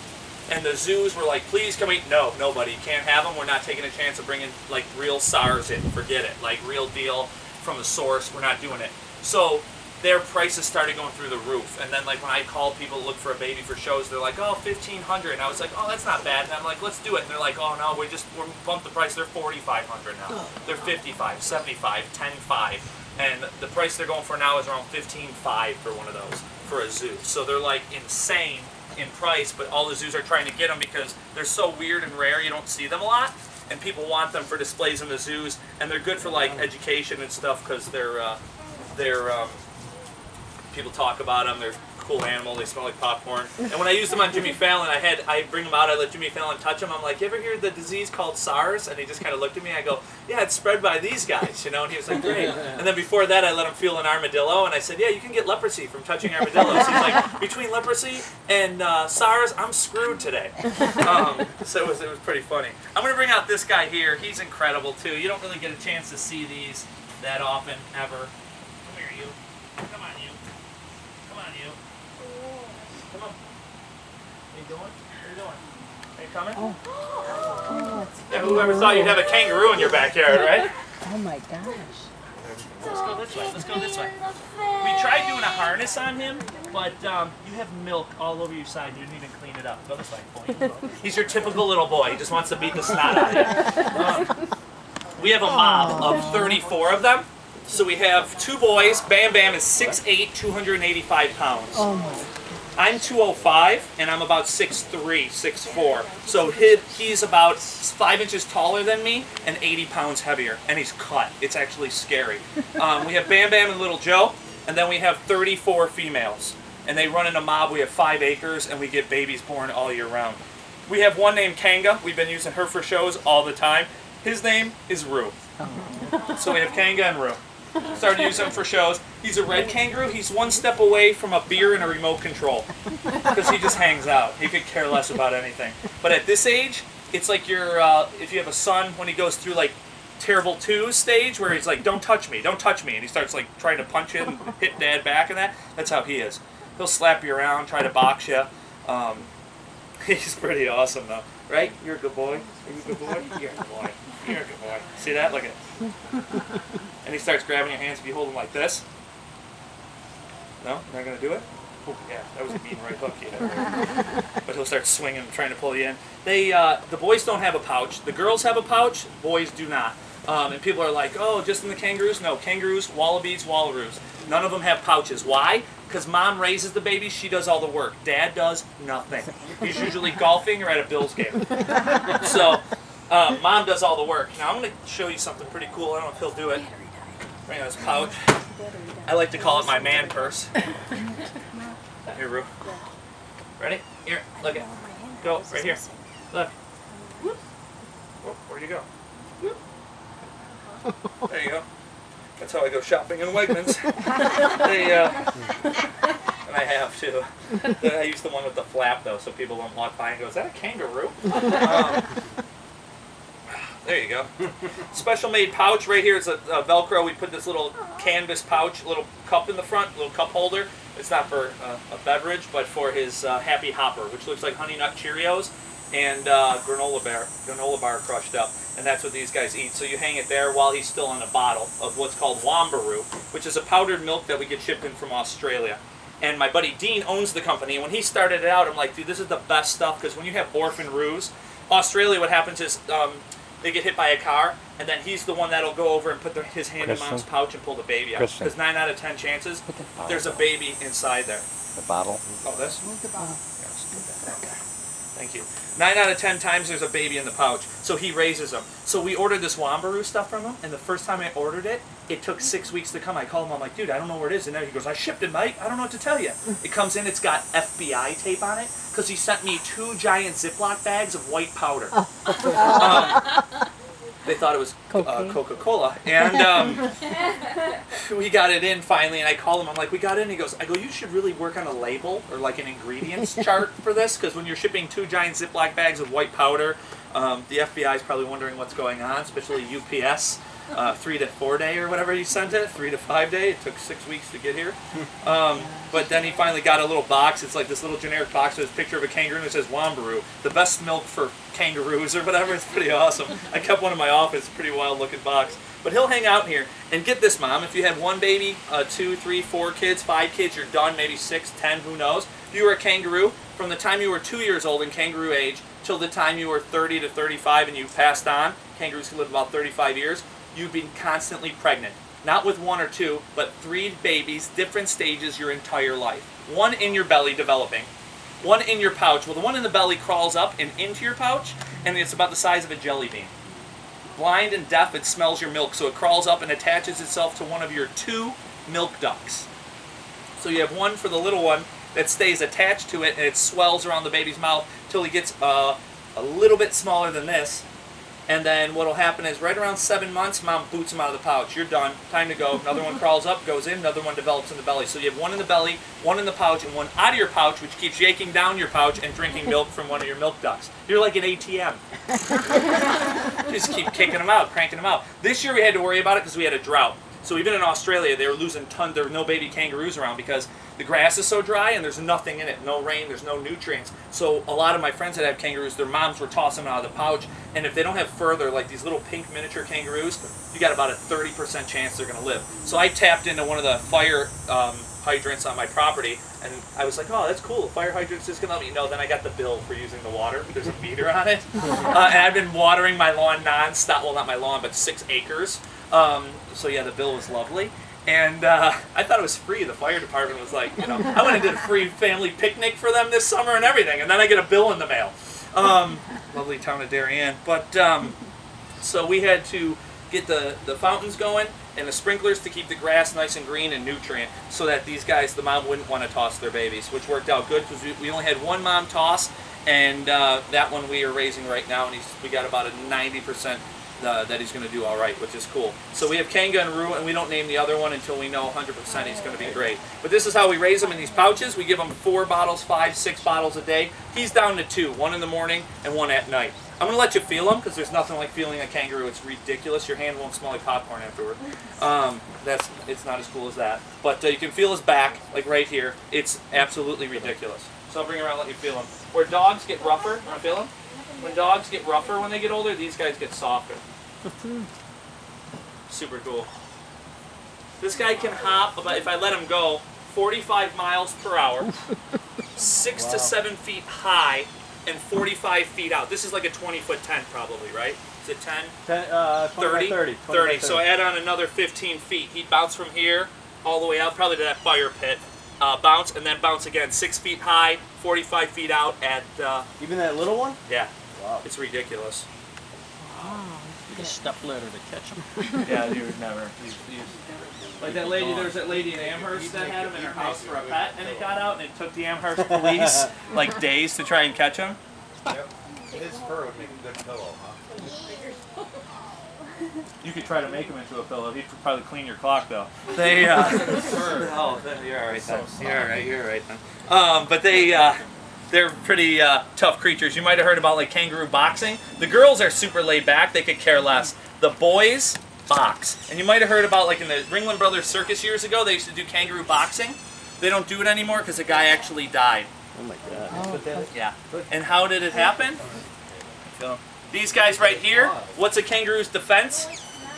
And the zoos were like, please come eat. No, nobody. You can't have them. We're not taking a chance of bringing like real SARS in. Forget it. Like real deal from the source. We're not doing it. So their prices started going through the roof. And then like when I called people to look for a baby for shows, they're like, oh, $1,500. And I was like, oh, that's not bad. And I'm like, let's do it. And they're like, oh no, we're bumped the price. They're $4,500 now. They're $55, $75, $10,500. And the price they're going for now is around $15,500 for one of those for a zoo. So they're like insane in price, but all the zoos are trying to get them because they're so weird and rare. You don't see them a lot, and people want them for displays in the zoos, and they're good for like education and stuff because they're people talk about them. They're a cool animal. They smell like popcorn. And when I used them on Jimmy Fallon, I bring them out. I let Jimmy Fallon touch them. I'm like, you ever hear the disease called SARS? And he just kind of looked at me. I go, yeah, it's spread by these guys, you know. And he was like, great. And then before that, I let him feel an armadillo, and I said, yeah, you can get leprosy from touching armadillos. He's like, between leprosy and SARS, I'm screwed today. So it was pretty funny. I'm gonna bring out this guy here. He's incredible too. You don't really get a chance to see these that often ever. Come here, you. Come on, you. Come on, you. Come on. What are you doing? What are you doing? Are you coming? Oh, Yeah, whoever thought you'd have a kangaroo in your backyard, right? oh my gosh. Let's go this way. Let's go this way. We tried doing a harness on him, but you have milk all over your side. You didn't even clean it up. Go this way. Boy. He's your typical little boy. He just wants to beat the snot out of you. We have a mob of 34 of them. So we have 2 boys. Bam Bam is 6'8", 285 pounds. Oh my. I'm 205, and I'm about 6'3", 6'4". So he's about 5 inches taller than me and 80 pounds heavier, and he's cut. It's actually scary. We have Bam Bam and Little Joe. and then we have 34 females. And they run in a mob. We have 5 acres, and we get babies born all year round. We have one named Kanga. We've been using her for shows all the time. His name is Rue. So we have Kanga and Rue. Started using him for shows. He's a red kangaroo. He's one step away from a beer and a remote control because he just hangs out. He could care less about anything. But at this age, it's like if you have a son when he goes through like terrible 2 stage where he's like, don't touch me, and he starts like trying to punch it and hit dad back and that. That's how he is. He'll slap you around, try to box you. He's pretty awesome though, right? You're a good boy. Are you a good boy? You're a good boy. You're a good boy. See that? Look at it. And he starts grabbing your hands if you hold him like this. No? Not going to do it? Oh, yeah, that was a mean right hook. Yeah. But he'll start swinging, trying to pull you in. The boys don't have a pouch. The girls have a pouch. Boys do not. And people are like, oh, just in the kangaroos? No, kangaroos, wallabies, wallaroos. None of them have pouches. Why? Because mom raises the babies. She does all the work. Dad does nothing. He's usually golfing or at a Bills game. So mom does all the work. Now I'm going to show you something pretty cool. I don't know if he'll do it. Bring out his pouch. I like to call it my man purse. Here, Rue. Ready? Here, look it. Go, right here. Look. Whoop. Where'd you go? Whoop. There you go. That's how I go shopping in Wegmans. And I have too. I use the one with the flap though, so people don't walk by and go, "Is that a kangaroo?" There you go. Special made pouch right here is a Velcro. We put this little canvas pouch, little cup in the front, little cup holder. It's not for a beverage, but for his Happy Hopper, which looks like Honey Nut Cheerios and granola bar crushed up. And that's what these guys eat. So you hang it there while he's still in a bottle of what's called Wambaroo, which is a powdered milk that we get shipped in from Australia. And my buddy Dean owns the company. And when he started it out, I'm like, dude, this is the best stuff, because when you have orphan roos, Australia, what happens is they get hit by a car, and then he's the one that'll go over and put his hand in mom's pouch and pull the baby out. Because 9 out of 10 chances, there's a baby inside there. The bottle? Oh, this? Move the bottle. Yeah, let's do that. Okay. Thank you. 9 out of 10 times there's a baby in the pouch. So he raises them. So we ordered this Wambaroo stuff from him, and the first time I ordered it, it took 6 weeks to come. I called him, I'm like, dude, I don't know where it is. And then he goes, I shipped it, mate. I don't know what to tell you. It comes in, it's got FBI tape on it, because he sent me 2 giant Ziploc bags of white powder. They thought it was Coca-Cola. And we got it in finally, and I called him. I'm like, we got it in. He goes, I go, you should really work on a label or like an ingredients chart for this, because when you're shipping 2 giant Ziploc bags of white powder, the FBI is probably wondering what's going on, especially UPS. 3 to 4 day or whatever he sent it, 3 to 5 day. It took 6 weeks to get here. But then he finally got a little box. It's like this little generic box with a picture of a kangaroo and it says Wambaroo, the best milk for kangaroos or whatever. It's pretty awesome. I kept one in my office, pretty wild looking box. But he'll hang out here. And get this, Mom, if you had 1 baby, 2, 3, 4 kids, 5 kids, you're done, maybe 6, 10, who knows. If you were a kangaroo, from the time you were 2 years old in kangaroo age till the time you were 30 to 35 and you passed on, kangaroos can live about 35 years, you've been constantly pregnant. Not with 1 or 2, but 3 babies, different stages your entire life. 1 in your belly developing, 1 in your pouch. Well, the one in the belly crawls up and into your pouch, and it's about the size of a jelly bean. Blind and deaf, it smells your milk, so it crawls up and attaches itself to one of your 2 milk ducts. So you have 1 for the little one that stays attached to it, and it swells around the baby's mouth till he gets a little bit smaller than this. And then what will happen is right around 7 months, Mom boots him out of the pouch. You're done. Time to go. Another one crawls up, goes in. Another one develops in the belly. So you have 1 in the belly, 1 in the pouch, and 1 out of your pouch, which keeps yanking down your pouch and drinking milk from one of your milk ducts. You're like an ATM. Just keep kicking them out, cranking them out. This year we had to worry about it because we had a drought. So even in Australia, they were losing tons. There were no baby kangaroos around because the grass is so dry and there's nothing in it. No rain, there's no nutrients. So a lot of my friends that have kangaroos, their moms were tossing them out of the pouch. And if they don't have fur, they're like these little pink miniature kangaroos, you got about a 30% chance they're going to live. So I tapped into one of the fire hydrants on my property, and I was like, oh, that's cool. The fire hydrant's just going to let me know. Then I got the bill for using the water. There's a meter on it. And I've been watering my lawn nonstop. Well, not my lawn, but 6 acres. So yeah, the bill was lovely. And I thought it was free. The fire department was like, you know, I went and did a free family picnic for them this summer and everything, and then I get a bill in the mail. Lovely town of Darien. But so we had to get the fountains going, and the sprinklers to keep the grass nice and green and nutrient, so that these guys, the mom wouldn't want to toss their babies, which worked out good because we only had one mom toss, and that one we are raising right now, and we got about a 90% that he's going to do all right, which is cool. So we have Kanga and Rue, and we don't name the other one until we know 100% he's going to be great. But this is how we raise them in these pouches. We give him 4 bottles, 5, 6 bottles a day. He's down to 2, 1 in the morning and 1 at night. I'm going to let you feel them because there's nothing like feeling a kangaroo. It's ridiculous. Your hand won't smell like popcorn afterward. It's not as cool as that. But you can feel his back, like right here. It's absolutely ridiculous. So I'll bring it around and let you feel them. Where dogs get rougher, want to feel them? When dogs get rougher when they get older, these guys get softer. Super cool. This guy can hop, about, if I let him go, 45 miles per hour, 6 to 7 feet high, and 45 feet out. This is like a 20-foot tent probably, right? Is it 10? 20 by 30. 30. So add on another 15 feet. He'd bounce from here all the way out, probably to that fire pit. Bounce, and then bounce again. 6 feet high, 45 feet out at... Even that little one? Yeah. Wow. It's ridiculous. A step ladder to catch him. Yeah, you would never. Like that lady, there was that lady in Amherst that had him in her house for a pet, and it got out, and it took the Amherst police like days to try and catch him. Yep. His fur would make a good pillow, huh? You could try to make him into a pillow. He'd probably clean your clock, though. They, oh, you're all right then. You're all right then. But they're pretty tough creatures. You might have heard about like kangaroo boxing. The girls are super laid back. They could care less. The boys box. And you might have heard about like in the Ringling Brothers Circus years ago, they used to do kangaroo boxing. They don't do it anymore because a guy actually died. Oh my God. Yeah. And how did it happen? These guys right here, what's a kangaroo's defense?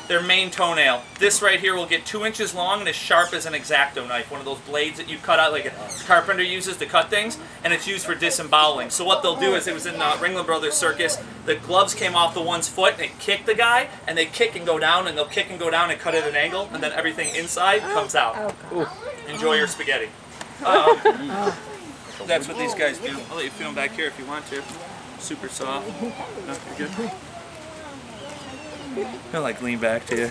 Their main toenail. This right here will get 2 inches long and as sharp as an X-Acto knife, one of those blades that you cut out like a carpenter uses to cut things, and it's used for disemboweling. So what they'll do is, it was in the Ringling Brothers Circus, the gloves came off the one's foot and it kicked the guy, and they kick and go down, and they'll kick and go down and cut at an angle, and then everything inside comes out. Enjoy your spaghetti. That's what these guys do. I'll let you feel them back here if you want to. Super soft. No, you're good. He'll like lean back to you.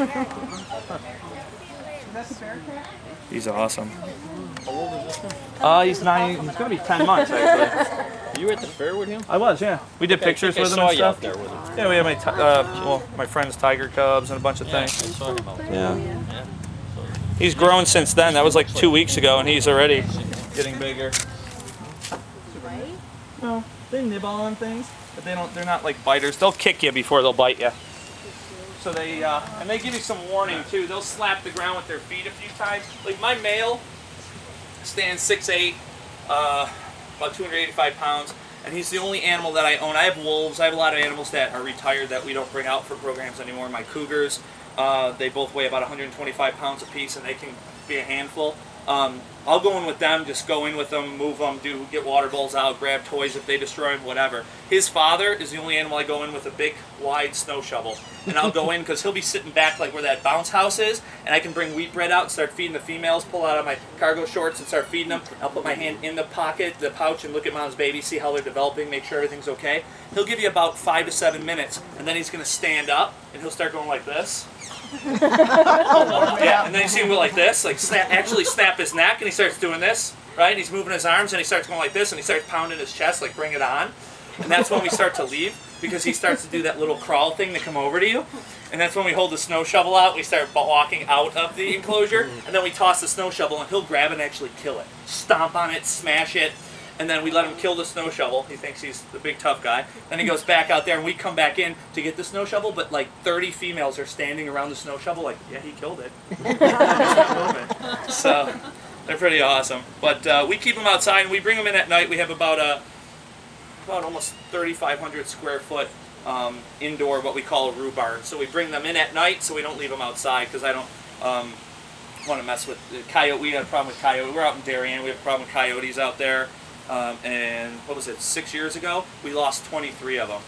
He's awesome. He's 9. He's gonna be 10 months actually. You were at the fair with him? I was, yeah. We did pictures with him and stuff. There with him. Yeah, we had my friend's tiger cubs and a bunch of I things. saw him out there. Yeah. He's grown since then. That was like 2 weeks ago, and he's already getting bigger. No, they nibble on things, but they're not like biters. They'll kick you before they'll bite you. So and they give you some warning too. They'll slap the ground with their feet a few times. Like my male stands 6'8", about 285 pounds, and he's the only animal that I own. I have wolves. I have a lot of animals that are retired that we don't bring out for programs anymore. My cougars, they both weigh about 125 pounds apiece, and they can be a handful. I'll go in with them, just go in with them, move them, get water bowls out, grab toys if they destroy them, whatever. His father is the only animal I go in with a big, wide snow shovel. And I'll go in because he'll be sitting back like where that bounce house is, and I can bring wheat bread out and start feeding the females, pull out of my cargo shorts and start feeding them. I'll put my hand in the pocket, the pouch, and look at mom's baby, see how they're developing, make sure everything's okay. He'll give you about 5 to 7 minutes, and then he's going to stand up, and he'll start going like this. Yeah, and then you see him go like this, like actually snap his neck, and he starts doing this, right? He's moving his arms, and he starts going like this, and he starts pounding his chest, like bring it on. And that's when we start to leave, because he starts to do that little crawl thing to come over to you. And that's when we hold the snow shovel out, we start walking out of the enclosure, and then we toss the snow shovel, and he'll grab it and actually kill it. Stomp on it, smash it, and then we let him kill the snow shovel. He thinks he's the big tough guy. Then he goes back out there, and we come back in to get the snow shovel, but like 30 females are standing around the snow shovel like, yeah, he killed it. So they're pretty awesome. But we keep them outside, and we bring them in at night. We have about almost 3,500 square foot indoor, what we call a roo barn. So we bring them in at night, so we don't leave them outside, because I don't want to mess with coyote. We had a problem with coyote. We're out in Darien. We have a problem with coyotes out there. And what was it, 6 years ago? We lost 23 of them.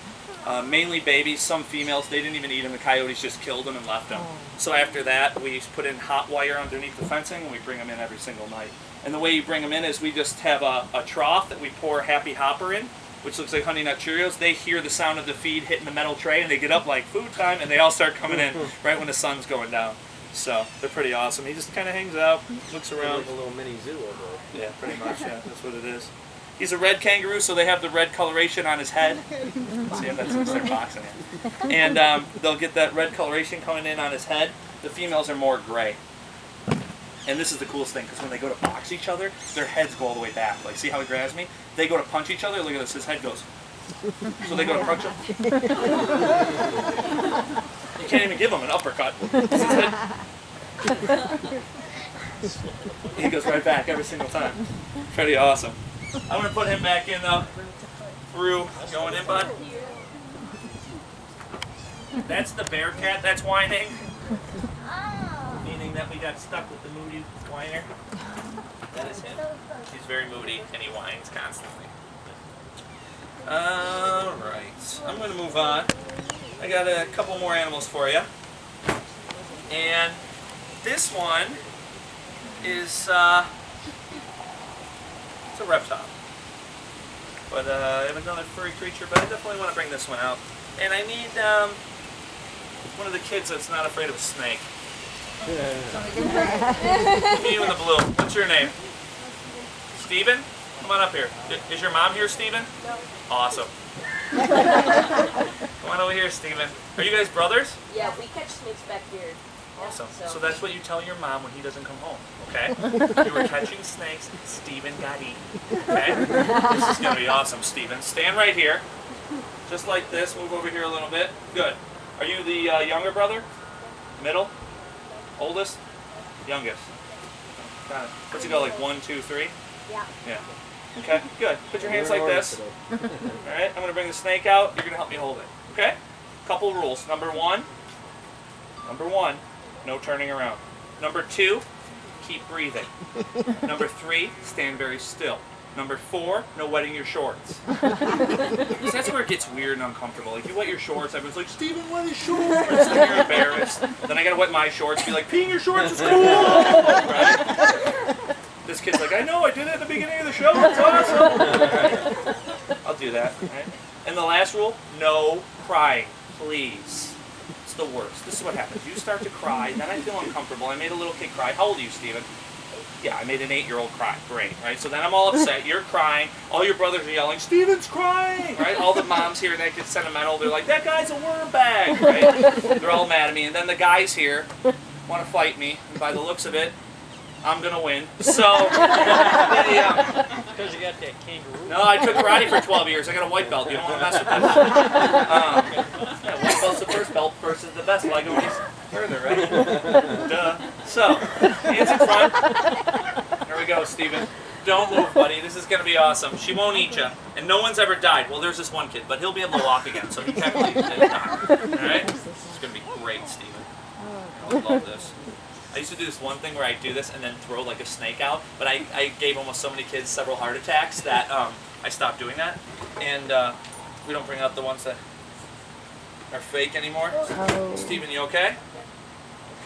Mainly babies, some females. They didn't even eat them. The coyotes just killed them and left them. So after that, we put in hot wire underneath the fencing, and we bring them in every single night. And the way you bring them in is we just have a trough that we pour Happy Hopper in, which looks like Honey Nut Cheerios, they hear the sound of the feed hitting the metal tray and they get up like food time and they all start coming in right when the sun's going down. So they're pretty awesome. He just kind of hangs out, looks around. Like a little mini zoo over there. Yeah, pretty much. Yeah, that's what it is. He's a red kangaroo, so they have the red coloration on his head. See, that's since they're boxing it. And they'll get that red coloration coming in on his head. The females are more gray. And this is the coolest thing, because when they go to box each other, their heads go all the way back. Like, see how he grabs me? They go to punch each other. Look at this. His head goes. So they go to punch him. You can't even give him an uppercut. His head. He goes right back every single time. Pretty awesome. I'm going to put him back in, though. Through. Going in, bud. That's the bear cat that's whining. Meaning that we got stuck with the moody whiner. That is him. He's very moody and he whines constantly. Alright. I'm going to move on. I got a couple more animals for you. And this one is it's a reptile. But I have another furry creature, but I definitely want to bring this one out. And I need one of the kids that's not afraid of a snake. You in the blue. What's your name? Steven? Come on up here. Is your mom here, Steven? No. Awesome. Come on over here, Steven. Are you guys brothers? Yeah, we catch snakes back here. Awesome. So that's what you tell your mom when he doesn't come home, okay? You were catching snakes, Steven got eaten, okay? This is going to be awesome, Steven. Stand right here, just like this. Move over here a little bit. Good. Are you the younger brother? Middle? Oldest? Youngest? Got it. What's it go, like 1, 2, 3? Yeah. Yeah. Okay, good. Put your hands like this. Alright, I'm going to bring the snake out. You're going to help me hold it. Okay? Couple rules. Number one, no turning around. Number 2, keep breathing. Number 3, stand very still. Number 4, no wetting your shorts. Because that's where it gets weird and uncomfortable. Like, you wet your shorts, everyone's like, Steven, wet his shorts. And you're embarrassed. Then I gotta wet my shorts, be like, peeing your shorts is cool. Right? This kid's like, I know, I did it at the beginning of the show. It's awesome. Right? I'll do that. Right? And the last rule, no crying, please. It's the worst. This is what happens. You start to cry, then I feel uncomfortable. I made a little kid cry. How old are you, Steven? Yeah, I made an 8-year-old cry. Great, right? So then I'm all upset. You're crying. All your brothers are yelling, Steven's crying, right? All the moms here, they get sentimental. They're like, that guy's a worm bag, right? They're all mad at me. And then the guys here want to fight me. And by the looks of it, I'm going to win. So, Because you got that kangaroo. no, I took karate for 12 years. I got a white belt. You don't want to mess with this. Yeah, white belt's the first belt. First is the best. Why go any further, right? Duh. So, hands in front. There we go, Steven. Don't move, buddy. This is going to be awesome. She won't eat you. And no one's ever died. Well, there's this one kid, but he'll be able to walk again. So he technically didn't die. All right? It's going to be great, Steven. I would love this. I used to do this one thing where I do this and then throw like a snake out, but I gave almost so many kids several heart attacks that I stopped doing that. And we don't bring out the ones that are fake anymore. Oh. Steven, you okay?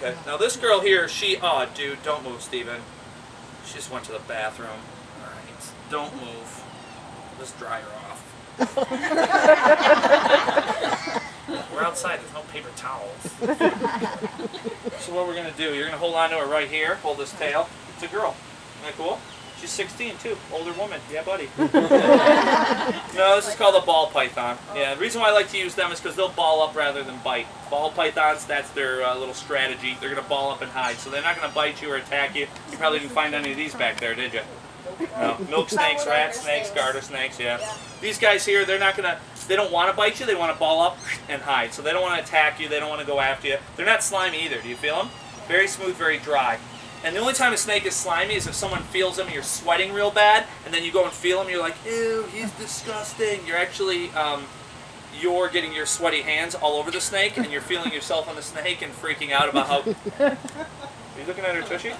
Okay. Now this girl here, oh dude, don't move, Steven. She just went to the bathroom. Alright, don't move. Let's dry her off. We're outside, there's no paper towels. So what we're going to do, you're going to hold on to her right here, hold this tail. It's a girl. Isn't that cool? She's 16 too, older woman. Yeah, buddy. No, this is called a ball python. Yeah, the reason why I like to use them is because they'll ball up rather than bite. Ball pythons, that's their little strategy. They're going to ball up and hide, so they're not going to bite you or attack you. You probably didn't find any of these back there, did you? No. Milk snakes, rat snakes, garter snakes, yeah. These guys here, they don't want to bite you, they want to ball up and hide. So they don't want to attack you, they don't want to go after you. They're not slimy either, do you feel them? Very smooth, very dry. And the only time a snake is slimy is if someone feels him and you're sweating real bad, and then you go and feel him, you're like, ew, he's disgusting. You're actually, you're getting your sweaty hands all over the snake, and you're feeling yourself on the snake and freaking out about how... Are you looking at her tushy?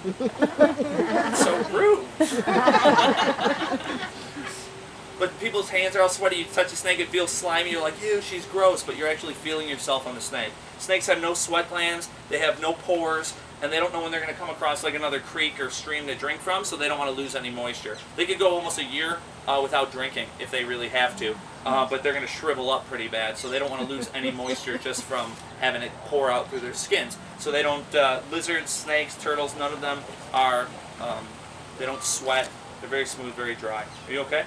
That's so rude. But people's hands are all sweaty. You touch a snake, it feels slimy. You're like, ew, she's gross. But you're actually feeling yourself on the snake. Snakes have no sweat glands. They have no pores. And they don't know when they're going to come across like another creek or stream to drink from, so they don't want to lose any moisture. They could go almost a year without drinking if they really have to. but they're going to shrivel up pretty bad, so they don't want to lose any moisture just from having it pour out through their skins. So they don't, lizards, snakes, turtles, none of them are, they don't sweat. They're very smooth, very dry. Are you okay?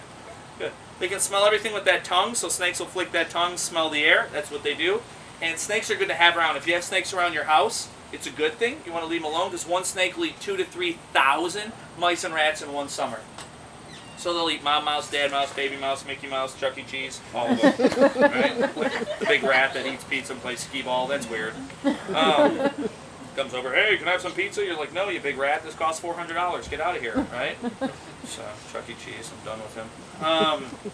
Good. They can smell everything with that tongue, so snakes will flick that tongue, smell the air. That's what they do. And snakes are good to have around. If you have snakes around your house, it's a good thing. You want to leave them alone because one snake will eat 2,000 to 3,000 mice and rats in one summer. So they'll eat Mom Mouse, Dad Mouse, Baby Mouse, Mickey Mouse, Chuck E. Cheese, all of them. Right? Like the big rat that eats pizza and plays skee ball, that's weird. Comes over, hey, can I have some pizza? You're like, no, you big rat, this costs $400. Get out of here, right? So, Chuck E. Cheese, I'm done with him.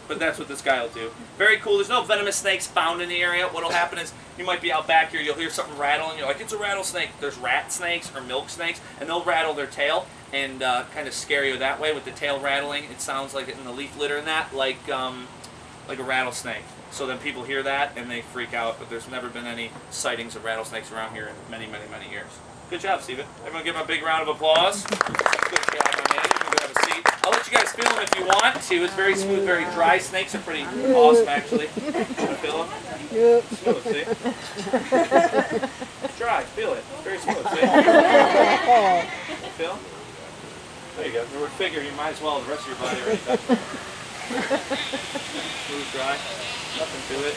But that's what this guy will do. Very cool. There's no venomous snakes found in the area. What will happen is you might be out back here, you'll hear something rattle, and you're like, it's a rattlesnake. There's rat snakes or milk snakes, and they'll rattle their tail and kind of scare you that way with the tail rattling. It sounds like in the leaf litter and that, like a rattlesnake. So then people hear that and they freak out, but there's never been any sightings of rattlesnakes around here in many, many, many years. Good job, Steven. Everyone give him a big round of applause. Good job, my man. You can go have a seat. I'll let you guys feel them if you want to. It's very smooth, very dry. Snakes are pretty awesome, actually. You want to feel them? Yep. Smooth, see? It's dry. Feel it. Very smooth, see? Feel? There you go. You would figure you might as well the rest of your body right there. Smooth, dry. Nothing to it.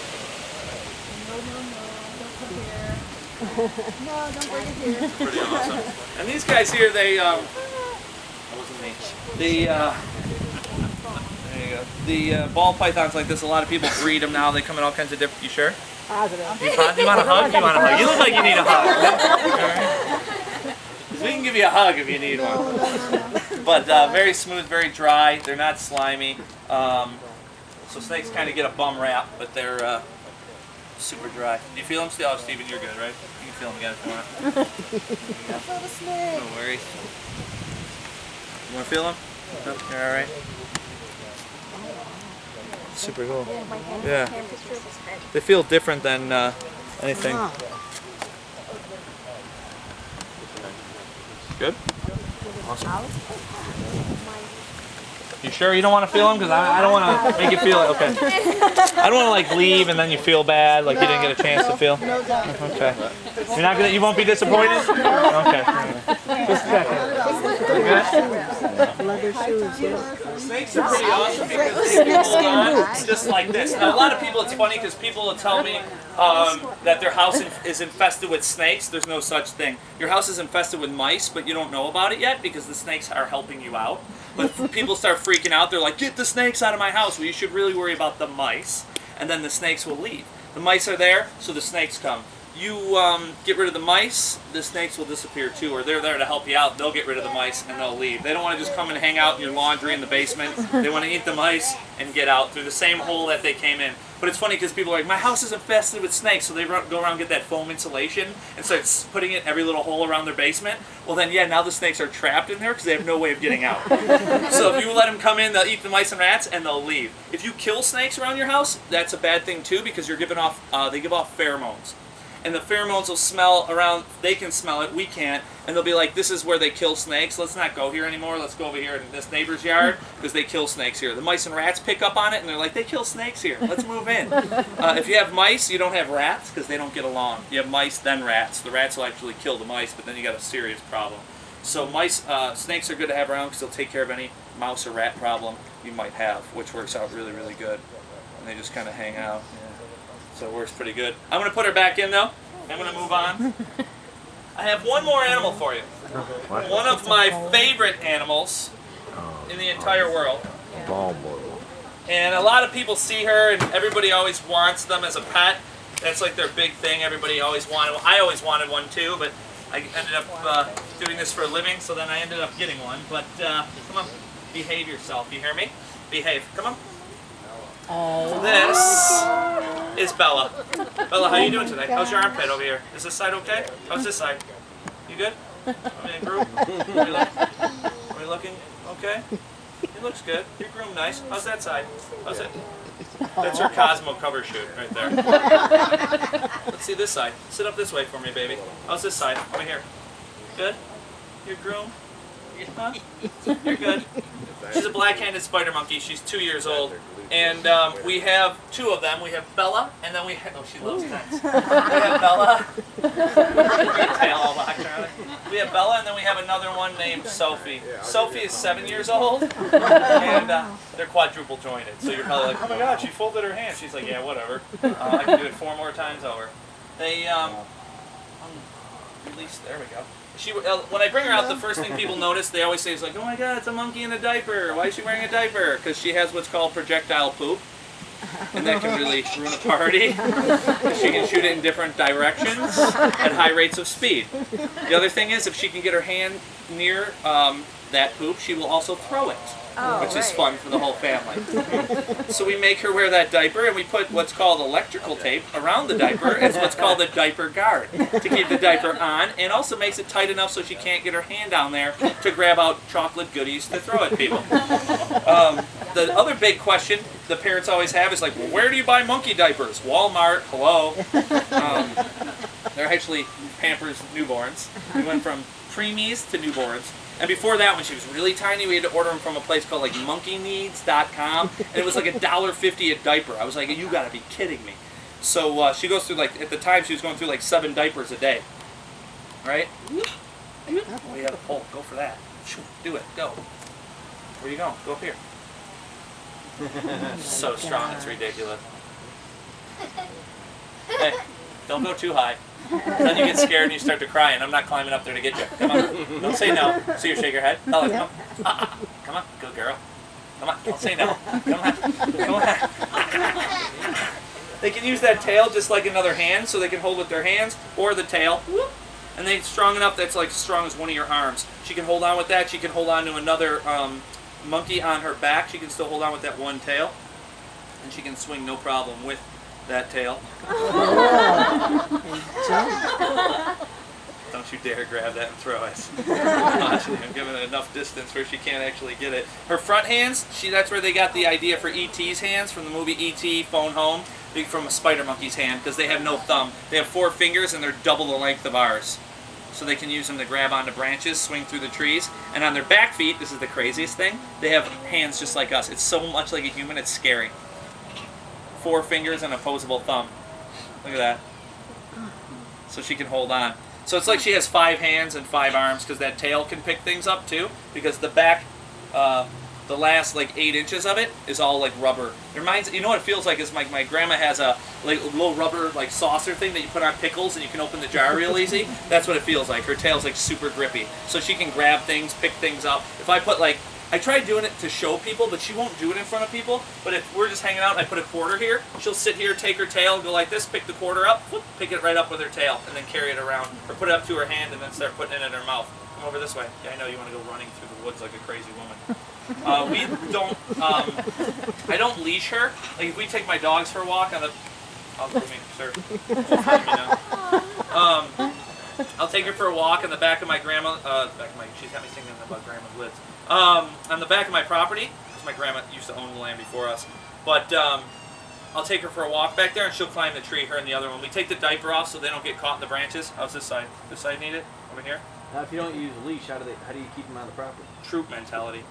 No, don't bring it here. Pretty awesome. And these guys here, they, that wasn't me. There you go. The ball pythons like this, a lot of people breed them now. They come in all kinds of different, you sure? Positive. You want a hug? You want a hug? You look like you need a hug. We can give you a hug if you need one. But very smooth, very dry. They're not slimy. So snakes kind of get a bum rap, but they're super dry. Do you feel them still? Oh, Steven, you're good, right? You can feel them again if you want. Yeah. No worries. You want to feel them? No? You're all right? Super cool. Yeah. They feel different than anything. Good? Awesome. You sure you don't want to feel them? Because I don't want to make you feel it. Okay. I don't want to like leave and then you feel bad, like you didn't get a chance to feel. Okay. You're not gonna. You won't be disappointed. Okay. Just checking. Leather shoes, yeah. Snakes are pretty awesome because they can hold on just like this. Now a lot of people, it's funny because people will tell me that their house is infested with snakes. There's no such thing. Your house is infested with mice, but you don't know about it yet because the snakes are helping you out. But people start freaking out. They're like, get the snakes out of my house. Well, you should really worry about the mice, and then the snakes will leave. The mice are there, so the snakes come. You get rid of the mice, the snakes will disappear too, or they're there to help you out. They'll get rid of the mice and they'll leave. They don't want to just come and hang out in your laundry in the basement. They want to eat the mice and get out through the same hole that they came in. But it's funny because people are like, my house is infested with snakes, so they go around and get that foam insulation and start putting it in every little hole around their basement. Well then, yeah, now the snakes are trapped in there because they have no way of getting out. So if you let them come in, they'll eat the mice and rats and they'll leave. If you kill snakes around your house, that's a bad thing too because you're giving off, they give off pheromones. And the pheromones will smell around, they can smell it, we can't, and they'll be like, this is where they kill snakes, let's not go here anymore, let's go over here in this neighbor's yard, because they kill snakes here. The mice and rats pick up on it, and they're like, they kill snakes here, let's move in. If you have mice, you don't have rats, because they don't get along. You have mice, then rats. The rats will actually kill the mice, but then you got a serious problem. So snakes are good to have around, because they'll take care of any mouse or rat problem you might have, which works out really, really good. And they just kind of hang out. Yeah. So it works pretty good. I'm going to put her back in though. I'm going to move on. I have one more animal for you. One of my favorite animals in the entire world. And a lot of people see her and everybody always wants them as a pet. That's like their big thing. Everybody always wanted one. I always wanted one too, but I ended up doing this for a living, so then I ended up getting one. But come on, behave yourself. You hear me? Behave. Come on. This is Bella. Bella, how you doing today? How's your armpit over here? Is this side okay? How's this side? You good? I'm in a group. Are we looking okay? It looks good. You're groomed nice. How's that side? How's it? That's your Cosmo cover shoot right there. Let's see this side. Sit up this way for me, baby. How's this side? Over here. Good? You're groomed? You're good. She's a black-handed spider monkey. She's 2 years old. And we have two of them. We have Bella, and then we have, oh, she loves tents. We have Bella. Tail all locked around it. We have Bella, and then we have another one named Sophie. Sophie is 7 years old, and they're quadruple jointed. So you're probably like, oh my God, she folded her hand. She's like, yeah, whatever. I can do it 4 more times over. They release. There we go. She when I bring her out, the first thing people notice, they always say is like, oh my God, it's a monkey in a diaper. Why is she wearing a diaper? Because she has what's called projectile poop, and that can really ruin a party. She can shoot it in different directions at high rates of speed. The other thing is, if she can get her hand near that poop, she will also throw it, which is fun for the whole family. So we make her wear that diaper, and we put what's called electrical tape around the diaper as what's called a diaper guard to keep the diaper on, and also makes it tight enough so she can't get her hand down there to grab out chocolate goodies to throw at people. The other big question the parents always have is like, well, where do you buy monkey diapers? Walmart, hello. They're actually Pampers newborns. We went from preemies to newborns. And before that, when she was really tiny, we had to order them from a place called like monkeyneeds.com, and it was like $1.50 a diaper. I was like, you gotta be kidding me. So she goes through like, at the time she was going through like 7 diapers a day. Right? We have a pole, go for that. Do it, go. Where you going? Go up here. So strong, it's ridiculous. Hey, don't go too high. Then you get scared and you start to cry, and I'm not climbing up there to get you. Come on. Don't say no. So you shake your head. Ella, come on. Come on. Good girl. Come on. Don't say no. Come on. Come on. They can use that tail just like another hand, so they can hold with their hands or the tail. And they're strong enough that's like as strong as one of your arms. She can hold on with that. She can hold on to another monkey on her back. She can still hold on with that one tail. And she can swing no problem with that tail. Don't you dare grab that and throw it. I'm giving it enough distance where she can't actually get it. Her front hands, that's where they got the idea for E.T.'s hands from the movie E.T. Phone Home, from a spider monkey's hand, because they have no thumb. They have 4 fingers and they're double the length of ours. So they can use them to grab onto branches, swing through the trees. And on their back feet, this is the craziest thing, they have hands just like us. It's so much like a human, it's scary. 4 fingers and opposable thumb. Look at that. So she can hold on. So it's like she has 5 hands and 5 arms, because that tail can pick things up too. Because the back, the last like 8 inches of it is all like rubber. It reminds, you know what it feels like is my grandma has a like little rubber like saucer thing that you put on pickles and you can open the jar real easy. That's what it feels like. Her tail's like super grippy. So she can grab things, pick things up. If I put like, I tried doing it to show people, but she won't do it in front of people. But if we're just hanging out and I put a quarter here, she'll sit here, take her tail, go like this, pick the quarter up, whoop, pick it right up with her tail, and then carry it around. Or put it up to her hand and then start putting it in her mouth. Come over this way. Yeah, I know you want to go running through the woods like a crazy woman. We don't, I don't leash her. Like if we take my dogs for a walk on the, I'll groom me, sir. Just let me know. I'll take her for a walk on the back of my grandma, she's got me thinking about grandma's lids. On the back of my property, because my grandma used to own the land before us. But I'll take her for a walk back there and she'll climb the tree, her and the other one. We take the diaper off so they don't get caught in the branches. How's this side? This side need it? Over here? Now, if you don't use a leash, how do you keep them on the property? Troop mentality.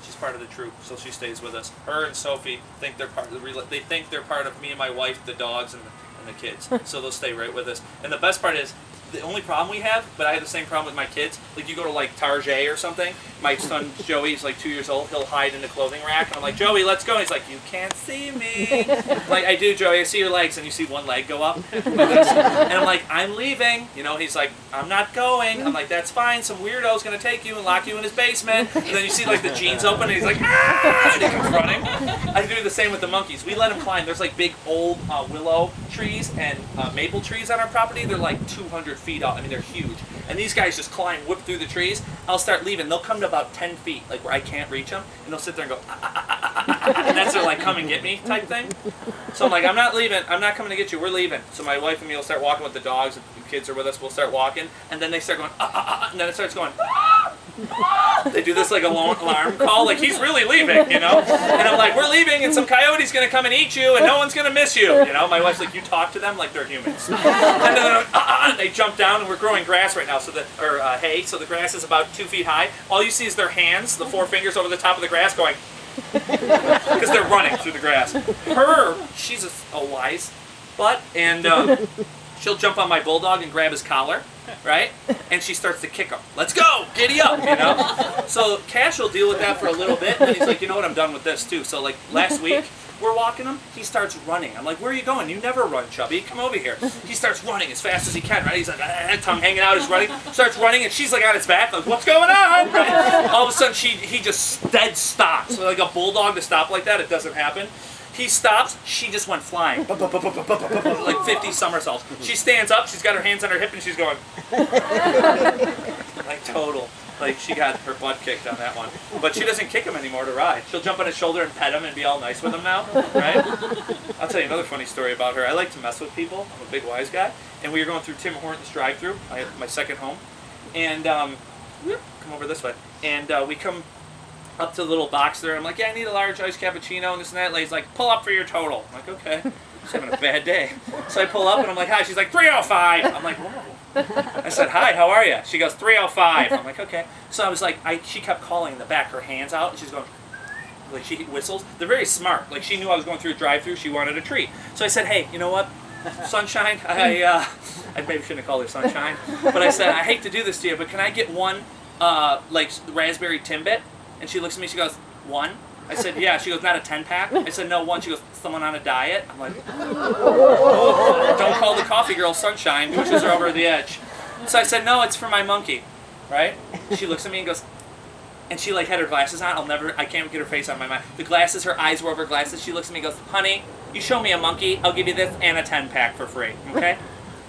She's part of the troop, so she stays with us. Her and Sophie think they're part of they think they're part of me and my wife, the dogs, and the kids. So they'll stay right with us. And the best part is, the only problem we have, but I have the same problem with my kids, like you go to like Target or something, my son Joey's like 2 years old, he'll hide in the clothing rack, and I'm like, Joey, let's go. And he's like, you can't see me. Like, I do, Joey, I see your legs, and you see one leg go up. And I'm like, I'm leaving. You know, he's like, I'm not going. I'm like, that's fine, some weirdo's gonna take you and lock you in his basement. And then you see like the jeans open, and he's like, ah! And he comes running. I do the same with the monkeys. We let them climb. There's like big old willow trees and maple trees on our property. They're like 200 feet up. I mean, they're huge. And these guys just climb, whip through the trees. I'll start leaving. They'll come to about 10 feet, like where I can't reach them, and they'll sit there and go, and that's their like, come and get me type thing. So I'm like, I'm not leaving. I'm not coming to get you. We're leaving. So my wife and me will start walking with the dogs. If the kids are with us, we'll start walking, and then they start going, and then it starts going, They do this like alarm call, like he's really leaving, you know? And I'm like, we're leaving and some coyote's gonna come and eat you and no one's gonna miss you, you know? My wife's like, you talk to them like they're humans. And then they jump down and we're growing grass right now, or hay, so the grass is about 2 feet high. All you see is their hands, the 4 fingers over the top of the grass going, because they're running through the grass. She's a wise butt, and she'll jump on my bulldog and grab his collar, right? And she starts to kick him. Let's go, giddy up, you know? So Cash will deal with that for a little bit, and he's like, you know what, I'm done with this too. So like last week, we're walking him, he starts running. I'm like, where are you going? You never run, Chubby. Come over here. He starts running as fast as he can, right? He's like, tongue hanging out, he's running. Starts running, and she's like on his back, like, what's going on? Right? All of a sudden, he just dead stops. So like a bulldog to stop like that, it doesn't happen. He stops, she just went flying. Like 50 somersaults. She stands up, she's got her hands on her hip, and she's going. Like total. Like she got her butt kicked on that one. But she doesn't kick him anymore to ride. She'll jump on his shoulder and pet him and be all nice with him now, right? I'll tell you another funny story about her. I like to mess with people. I'm a big wise guy. And we were going through Tim Hortons drive-thru, my second home. And come over this way. And we come up to the little box there. I'm like, yeah, I need a large iced cappuccino and this and that. Lady's like, pull up for your total. I'm like, okay. She's having a bad day. So I pull up and I'm like, hi. She's like, 305. I'm like, whoa. I said, hi, how are you? She goes, 305. I'm like, okay. So I was like, she kept calling in the back, her hands out, and she's going, like she whistles. They're very smart. Like she knew I was going through a drive-thru. She wanted a treat. So I said, hey, you know what? Sunshine, I maybe shouldn't have called her Sunshine, but I said, I hate to do this to you, but can I get one, like raspberry Timbit? And she looks at me, she goes, one? I said, yeah. She goes, not a 10-pack? I said, no, one. She goes, someone on a diet? I'm like, don't call the coffee girl Sunshine. Pushes her over the edge. So I said, no, it's for my monkey, right? She looks at me and goes, and she like had her glasses on. I can't get her face on my mind. The glasses, her eyes were over glasses. She looks at me and goes, honey, you show me a monkey, I'll give you this and a 10-pack for free, okay?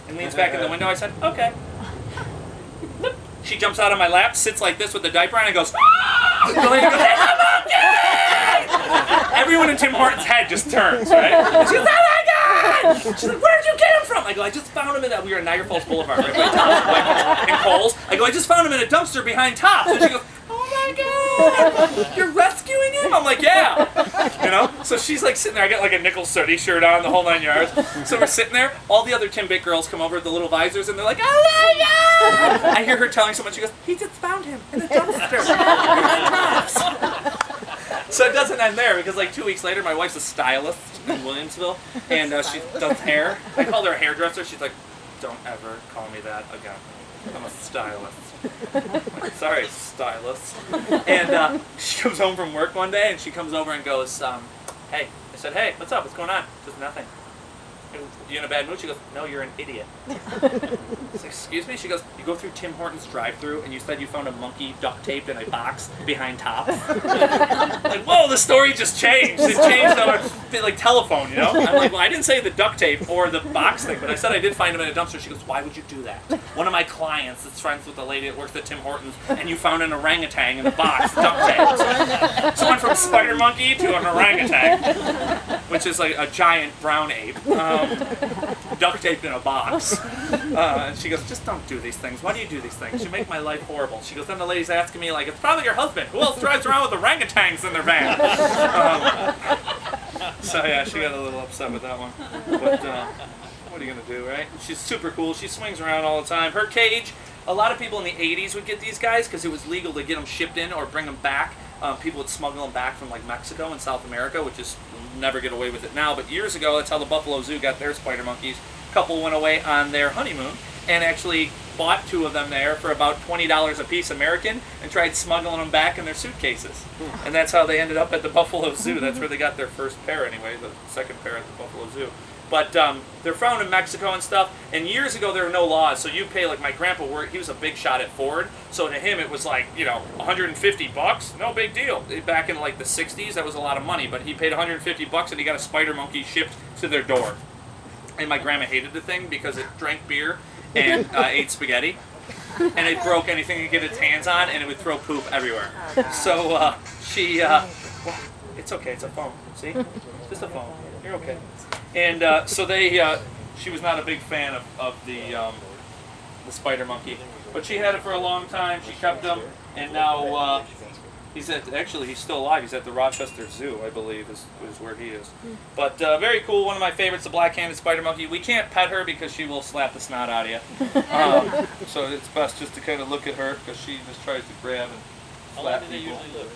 And leans back in the window. I said, okay. She jumps out of my lap, sits like this with the diaper on, and goes, ah! It's a monkey! Everyone in Tim Hortons' head just turns, right? And she goes, oh my God! She's like, where did you get him from? I go, I just found him we were in Niagara Falls Boulevard, right by Tops, in Kohl's. I go, I just found him in a dumpster behind Tops. And she goes, oh my God! You're rescuing him? I'm like, yeah. You know? So she's like sitting there, I got like a nickel sooty shirt on, the whole 9 yards. So we're sitting there, all the other Timbit girls come over with the little visors, and they're like, oh my God! I hear her telling someone, she goes, he just found him in a dumpster behind Tops. So it doesn't end there, because like 2 weeks later, my wife's a stylist in Williamsville, and she does hair. I called her a hairdresser. She's like, don't ever call me that again. I'm a stylist. I'm like, sorry, stylist. And she comes home from work one day, and she comes over and goes, hey. I said, hey, what's up? What's going on? She says, nothing. You in a bad mood? She goes, no, you're an idiot. I said, excuse me? She goes, you go through Tim Hortons drive-thru and you said you found a monkey duct taped in a box behind Tops. Like, whoa, the story just changed. It changed over like telephone, you know? I'm like, well, I didn't say the duct tape or the box thing, but I said I did find him in a dumpster. She goes, why would you do that? One of my clients that's friends with the lady that works at Tim Hortons, and you found an orangutan in the box, duct taped. So went from spider monkey to an orangutan, which is like a giant brown ape. Duct taped in a box. And she goes, just don't do these things. Why do you do these things? You make my life horrible. She goes, then the lady's asking me, like, it's probably your husband. Who else drives around with orangutans in their van? So yeah, she got a little upset with that one. But what are you going to do, right? She's super cool. She swings around all the time. Her cage, a lot of people in the 80s would get these guys because it was legal to get them shipped in or bring them back. People would smuggle them back from like Mexico and South America, which is never get away with it now. But years ago, that's how the Buffalo Zoo got their spider monkeys. A couple went away on their honeymoon and actually bought 2 of them there for about $20 a piece American and tried smuggling them back in their suitcases. And that's how they ended up at the Buffalo Zoo. That's where they got their first pair anyway, the second pair at the Buffalo Zoo. But they're found in Mexico and stuff, and years ago there were no laws, so you pay, like my grandpa worked, he was a big shot at Ford, so to him it was like, you know, $150, no big deal. Back in like the 60s, that was a lot of money, but he paid $150 and he got a spider monkey shipped to their door. And my grandma hated the thing because it drank beer and ate spaghetti, and it broke anything it could get its hands on, and it would throw poop everywhere. So well, it's okay, it's a phone, see? Just a phone, you're okay. And so she was not a big fan of the spider monkey. But she had it for a long time. She kept him, and now he's still alive. He's at the Rochester Zoo, I believe, is where he is. But very cool. One of my favorites, the black-handed spider monkey. We can't pet her because she will slap the snot out of you. So it's best just to kind of look at her because she just tries to grab and slap people. How long do they usually live?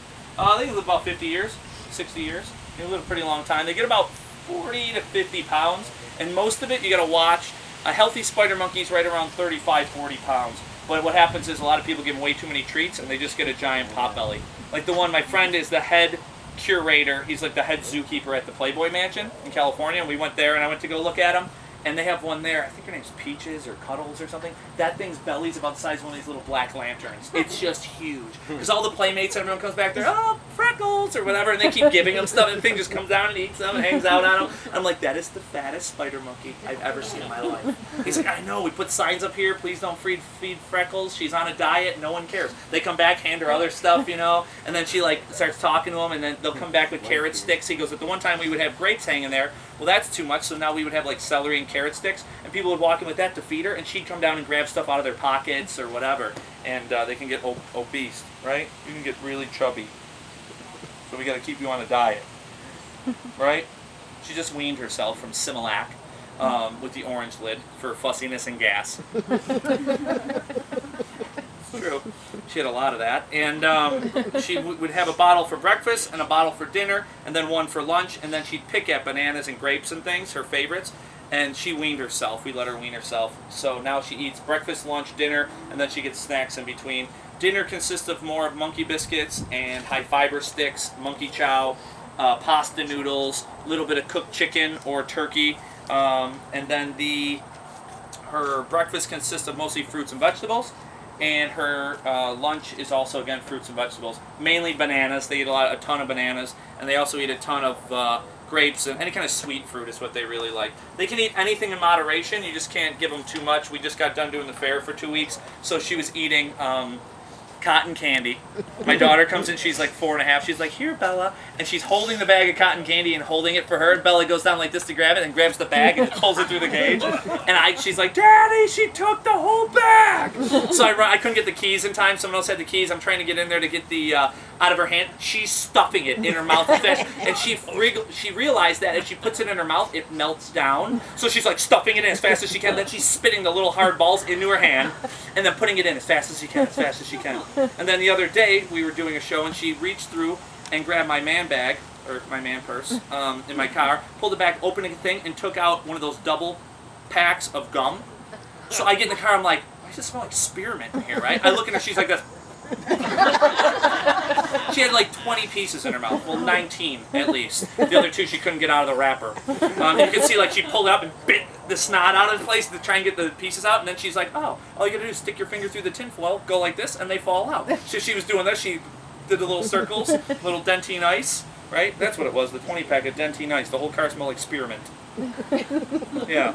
They live about 50 years, 60 years. They live a pretty long time. They get about 40 to 50 pounds, and most of it you got to watch. A healthy spider monkey is right around 35, 40 pounds. But what happens is a lot of people give them way too many treats, and they just get a giant pot belly. Like the one, my friend is the head curator. He's like the head zookeeper at the Playboy Mansion in California. And we went there, and I went to go look at him. And they have one there. I think her name's Peaches or Cuddles or something. That thing's belly's about the size of one of these little black lanterns. It's just huge. Because all the playmates and everyone comes back there, oh, Freckles or whatever, and they keep giving them stuff, and the thing just comes down and eats them and hangs out on them. I'm like, that is the fattest spider monkey I've ever seen in my life. He's like, I know, we put signs up here, please don't feed Freckles. She's on a diet, no one cares. They come back, hand her other stuff, you know, and then she like starts talking to them, and then they'll come back with carrot sticks. He goes, at the one time we would have grapes hanging there. Well, that's too much, so now we would have like celery and carrot sticks, and people would walk in with that to feed her, and she'd come down and grab stuff out of their pockets or whatever, and they can get obese, right? You can get really chubby. So we got to keep you on a diet, right? She just weaned herself from Similac with the orange lid for fussiness and gas. It's true. She had a lot of that, and she would have a bottle for breakfast and a bottle for dinner, and then one for lunch, and then she'd pick at bananas and grapes and things, her favorites, and she weaned herself. We let her wean herself. So now she eats breakfast, lunch, dinner, and then she gets snacks in between. Dinner consists of more monkey biscuits and high fiber sticks, monkey chow, pasta noodles, a little bit of cooked chicken or turkey, and then her breakfast consists of mostly fruits and vegetables. And her lunch is also, again, fruits and vegetables. Mainly bananas. They eat a ton of bananas. And they also eat a ton of grapes and any kind of sweet fruit is what they really like. They can eat anything in moderation. You just can't give them too much. We just got done doing the fair for 2 weeks. So she was eating cotton candy. My daughter comes in, she's like 4.5. She's like, here, Bella. And she's holding the bag of cotton candy and holding it for her. And Bella goes down like this to grab it and grabs the bag and pulls it through the cage. And she's like, Daddy, she took the whole bag. So I couldn't get the keys in time. Someone else had the keys. I'm trying to get in there to get the out of her hand. She's stuffing it in her mouth. And she realized that if she puts it in her mouth, it melts down. So she's like stuffing it in as fast as she can. Then she's spitting the little hard balls into her hand and then putting it in as fast as she can, as fast as she can. And then the other day, we were doing a show, and she reached through and grabbed my man bag, or my man purse, in my car, pulled it back, opened the thing, and took out one of those double packs of gum. So I get in the car, I'm like, why does it smell like spearmint in here, right? I look at her, she's like this. She had like 20 pieces in her mouth. Well, 19 at least. The other 2 she couldn't get out of the wrapper. You can see like she pulled it up and bit the snot out of the place to try and get the pieces out, and then she's like, oh, all you gotta do is stick your finger through the tinfoil, go like this, and they fall out. So she was doing this, she did the little circles, little dentine ice, right? That's what it was, the 20-pack of dentine ice. The whole car smelled like spearmint. Yeah.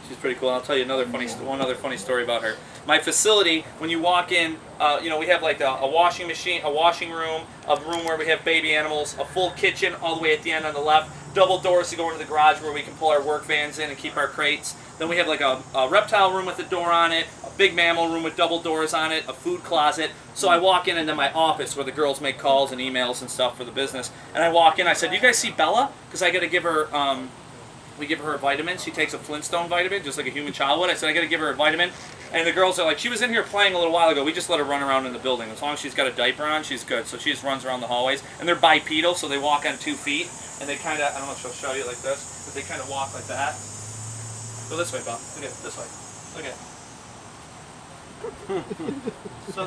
She's pretty cool. I'll tell you one other funny story about her. My facility, when you walk in, we have like a washing machine, a washing room, a room where we have baby animals, a full kitchen all the way at the end on the left, double doors to go into the garage where we can pull our work vans in and keep our crates. Then we have like a reptile room with a door on it, a big mammal room with double doors on it, a food closet. So I walk in into my office where the girls make calls and emails and stuff for the business. And I walk in, I said, you guys see Bella? Because I got to give her... we give her a vitamin. She takes a Flintstone vitamin, just like a human child would. I said, I got to give her a vitamin. And the girls are like, she was in here playing a little while ago. We just let her run around in the building. As long as she's got a diaper on, she's good. So she just runs around the hallways. And they're bipedal, so they walk on 2 feet. And they kind of, I don't know if she'll show you like this, but they kind of walk like that. Go this way, Bob. Look at it, this way. Look at it. So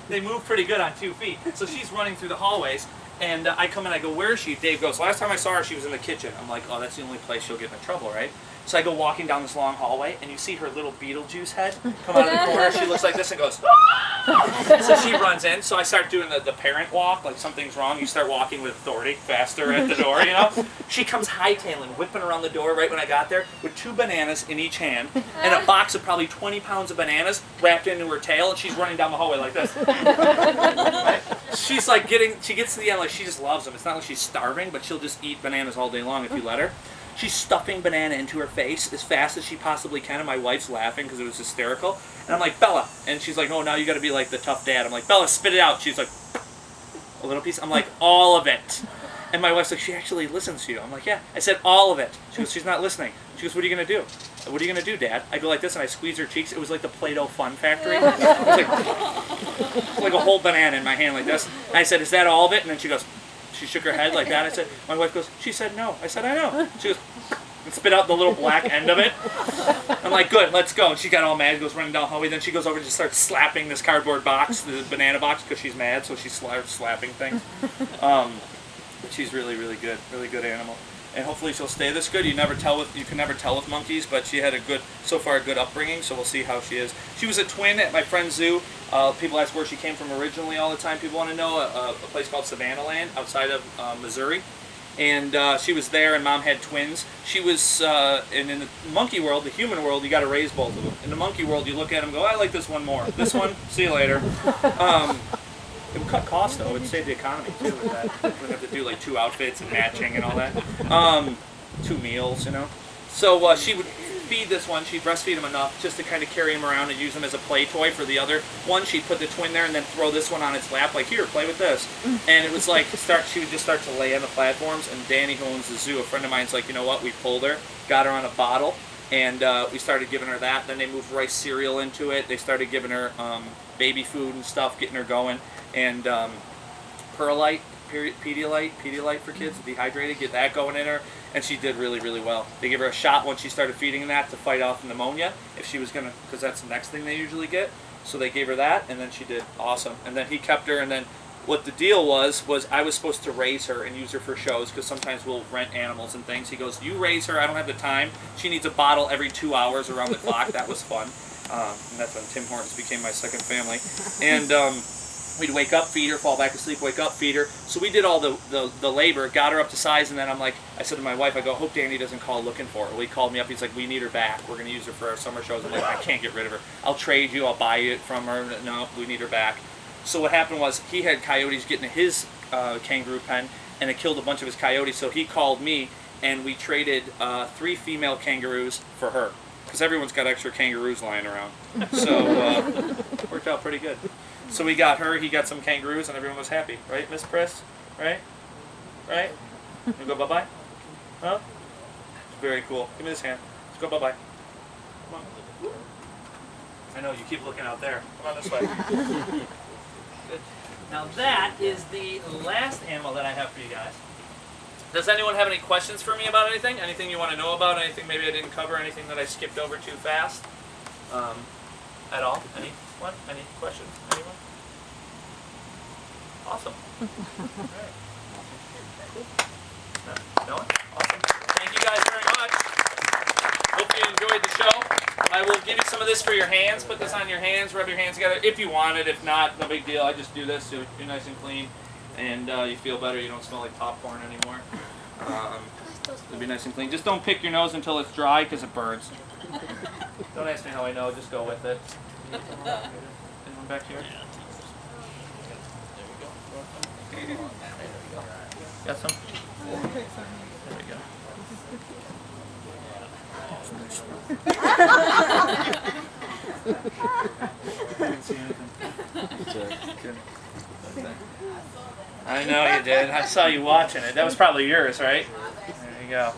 they move pretty good on 2 feet. So she's running through the hallways. And I come in, I go, where is she? Dave goes, last time I saw her, she was in the kitchen. I'm like, oh, that's the only place she'll get in trouble, right? So I go walking down this long hallway, and you see her little Beetlejuice head come out of the corner. She looks like this and goes, ah! So she runs in. So I start doing the parent walk, like something's wrong. You start walking with authority, faster at the door, you know? She comes hightailing, whipping around the door right when I got there, with 2 bananas in each hand, and a box of probably 20 pounds of bananas wrapped into her tail, and she's running down the hallway like this. Right? She's like she gets to the end, like she just loves them. It's not like she's starving, but she'll just eat bananas all day long if you let her. She's stuffing banana into her face as fast as she possibly can, and my wife's laughing because it was hysterical. And I'm like, Bella. And she's like, oh, now you got to be like the tough dad. I'm like, Bella, spit it out. She's like, a little piece. I'm like, all of it. And my wife's like, she actually listens to you. I'm like, yeah. I said all of it. She goes, she's not listening. She goes, what are you going to do? What are you going to do, Dad? I go like this, and I squeeze her cheeks. It was like the Play-Doh Fun Factory. It was like a whole banana in my hand like this. And I said, is that all of it? And then she goes, she shook her head like that. I said, my wife goes, she said no. I said, I know. She goes, and spit out the little black end of it. I'm like, good, let's go. And she got all mad, goes running down the hallway. Then she goes over and just starts slapping this cardboard box, the banana box, because she's mad, so she starts slapping things. But she's really, really good animal. And hopefully she'll stay this good. You can never tell with monkeys, but she had a good upbringing, so we'll see how she is. She was a twin at my friend's zoo. People ask where she came from originally all the time. People want to know a place called Savannah Land outside of Missouri. And she was there, and Mom had twins. She was, and in the monkey world, the human world, you got to raise both of them. In the monkey world, you look at them and go, I like this one more. This one, see you later. It would cut costs, though. It would save the economy, too, with that. We'd have to do, like, 2 outfits and matching and all that. 2 meals, you know. So she would feed this one. She'd breastfeed him enough just to kind of carry him around and use him as a play toy for the other one. She'd put the twin there and then throw this one on its lap, like, here, play with this. And it was like, she would just start to lay on the platforms. And Danny, who owns the zoo, a friend of mine's like, you know what, we pulled her, got her on a bottle, and we started giving her that. Then they moved rice cereal into it. They started giving her baby food and stuff, getting her going. And Perlite, Pedialyte for kids, dehydrated, get that going in her, and she did really, really well. They gave her a shot once she started feeding that to fight off pneumonia, if she was gonna, because that's the next thing they usually get. So they gave her that, and then she did awesome. And then he kept her, and then what the deal was I was supposed to raise her and use her for shows, because sometimes we'll rent animals and things. He goes, you raise her, I don't have the time. She needs a bottle every 2 hours around the clock. That was fun. And that's when Tim Hortons became my second family. And we'd wake up, feed her, fall back asleep, wake up, feed her. So we did all the labor, got her up to size, and then I'm like, I said to my wife, I go, hope Danny doesn't call looking for her. Well, he called me up, he's like, we need her back. We're going to use her for our summer shows. I'm like, I can't get rid of her. I'll trade you, I'll buy it from her. No, we need her back. So what happened was, he had coyotes getting to his kangaroo pen, and it killed a bunch of his coyotes, so he called me, and we traded 3 female kangaroos for her. Because everyone's got extra kangaroos lying around. So worked out pretty good. So we got her, he got some kangaroos, and everyone was happy. Right, Miss Priss? Right? Right? You go bye-bye? Huh? Very cool. Give me this hand. Let's go bye-bye. Come on. I know, you keep looking out there. Come on this way. Good. Now that is the last animal that I have for you guys. Does anyone have any questions for me about anything? Anything you want to know about? Anything maybe I didn't cover? Anything that I skipped over too fast? At all? Anyone? Any questions? Anyone? Awesome. All right. No one? Awesome. Thank you guys very much. Hope you enjoyed the show. I will give you some of this for your hands. Put this on your hands. Rub your hands together if you want it. If not, no big deal. I just do this so you're nice and clean. And you feel better. You don't smell like popcorn anymore. It'll be nice and clean. Just don't pick your nose until it's dry because it burns. Don't ask me how I know. Just go with it. Anyone back here? There we go. Got some? There we go. Didn't see anything. Good. I know you did. I saw you watching it. That was probably yours, right? There you go.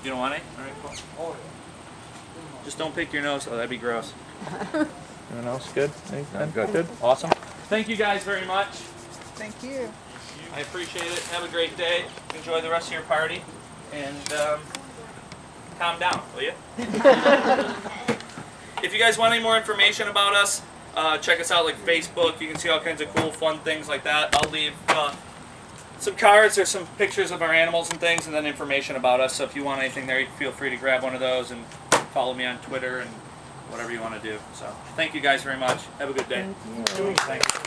You don't want it? All right, cool. Just don't pick your nose. Oh, that'd be gross. Anyone else? Good? Anything? Good. Awesome. Thank you guys very much. Thank you. I appreciate it. Have a great day. Enjoy the rest of your party. And calm down, will you? If you guys want any more information about us, check us out like Facebook. You can see all kinds of cool, fun things like that. I'll leave some cards or some pictures of our animals and things, and then information about us. So if you want anything there, you can feel free to grab one of those and follow me on Twitter and whatever you want to do. So thank you guys very much. Have a good day. Thank you. Thank you.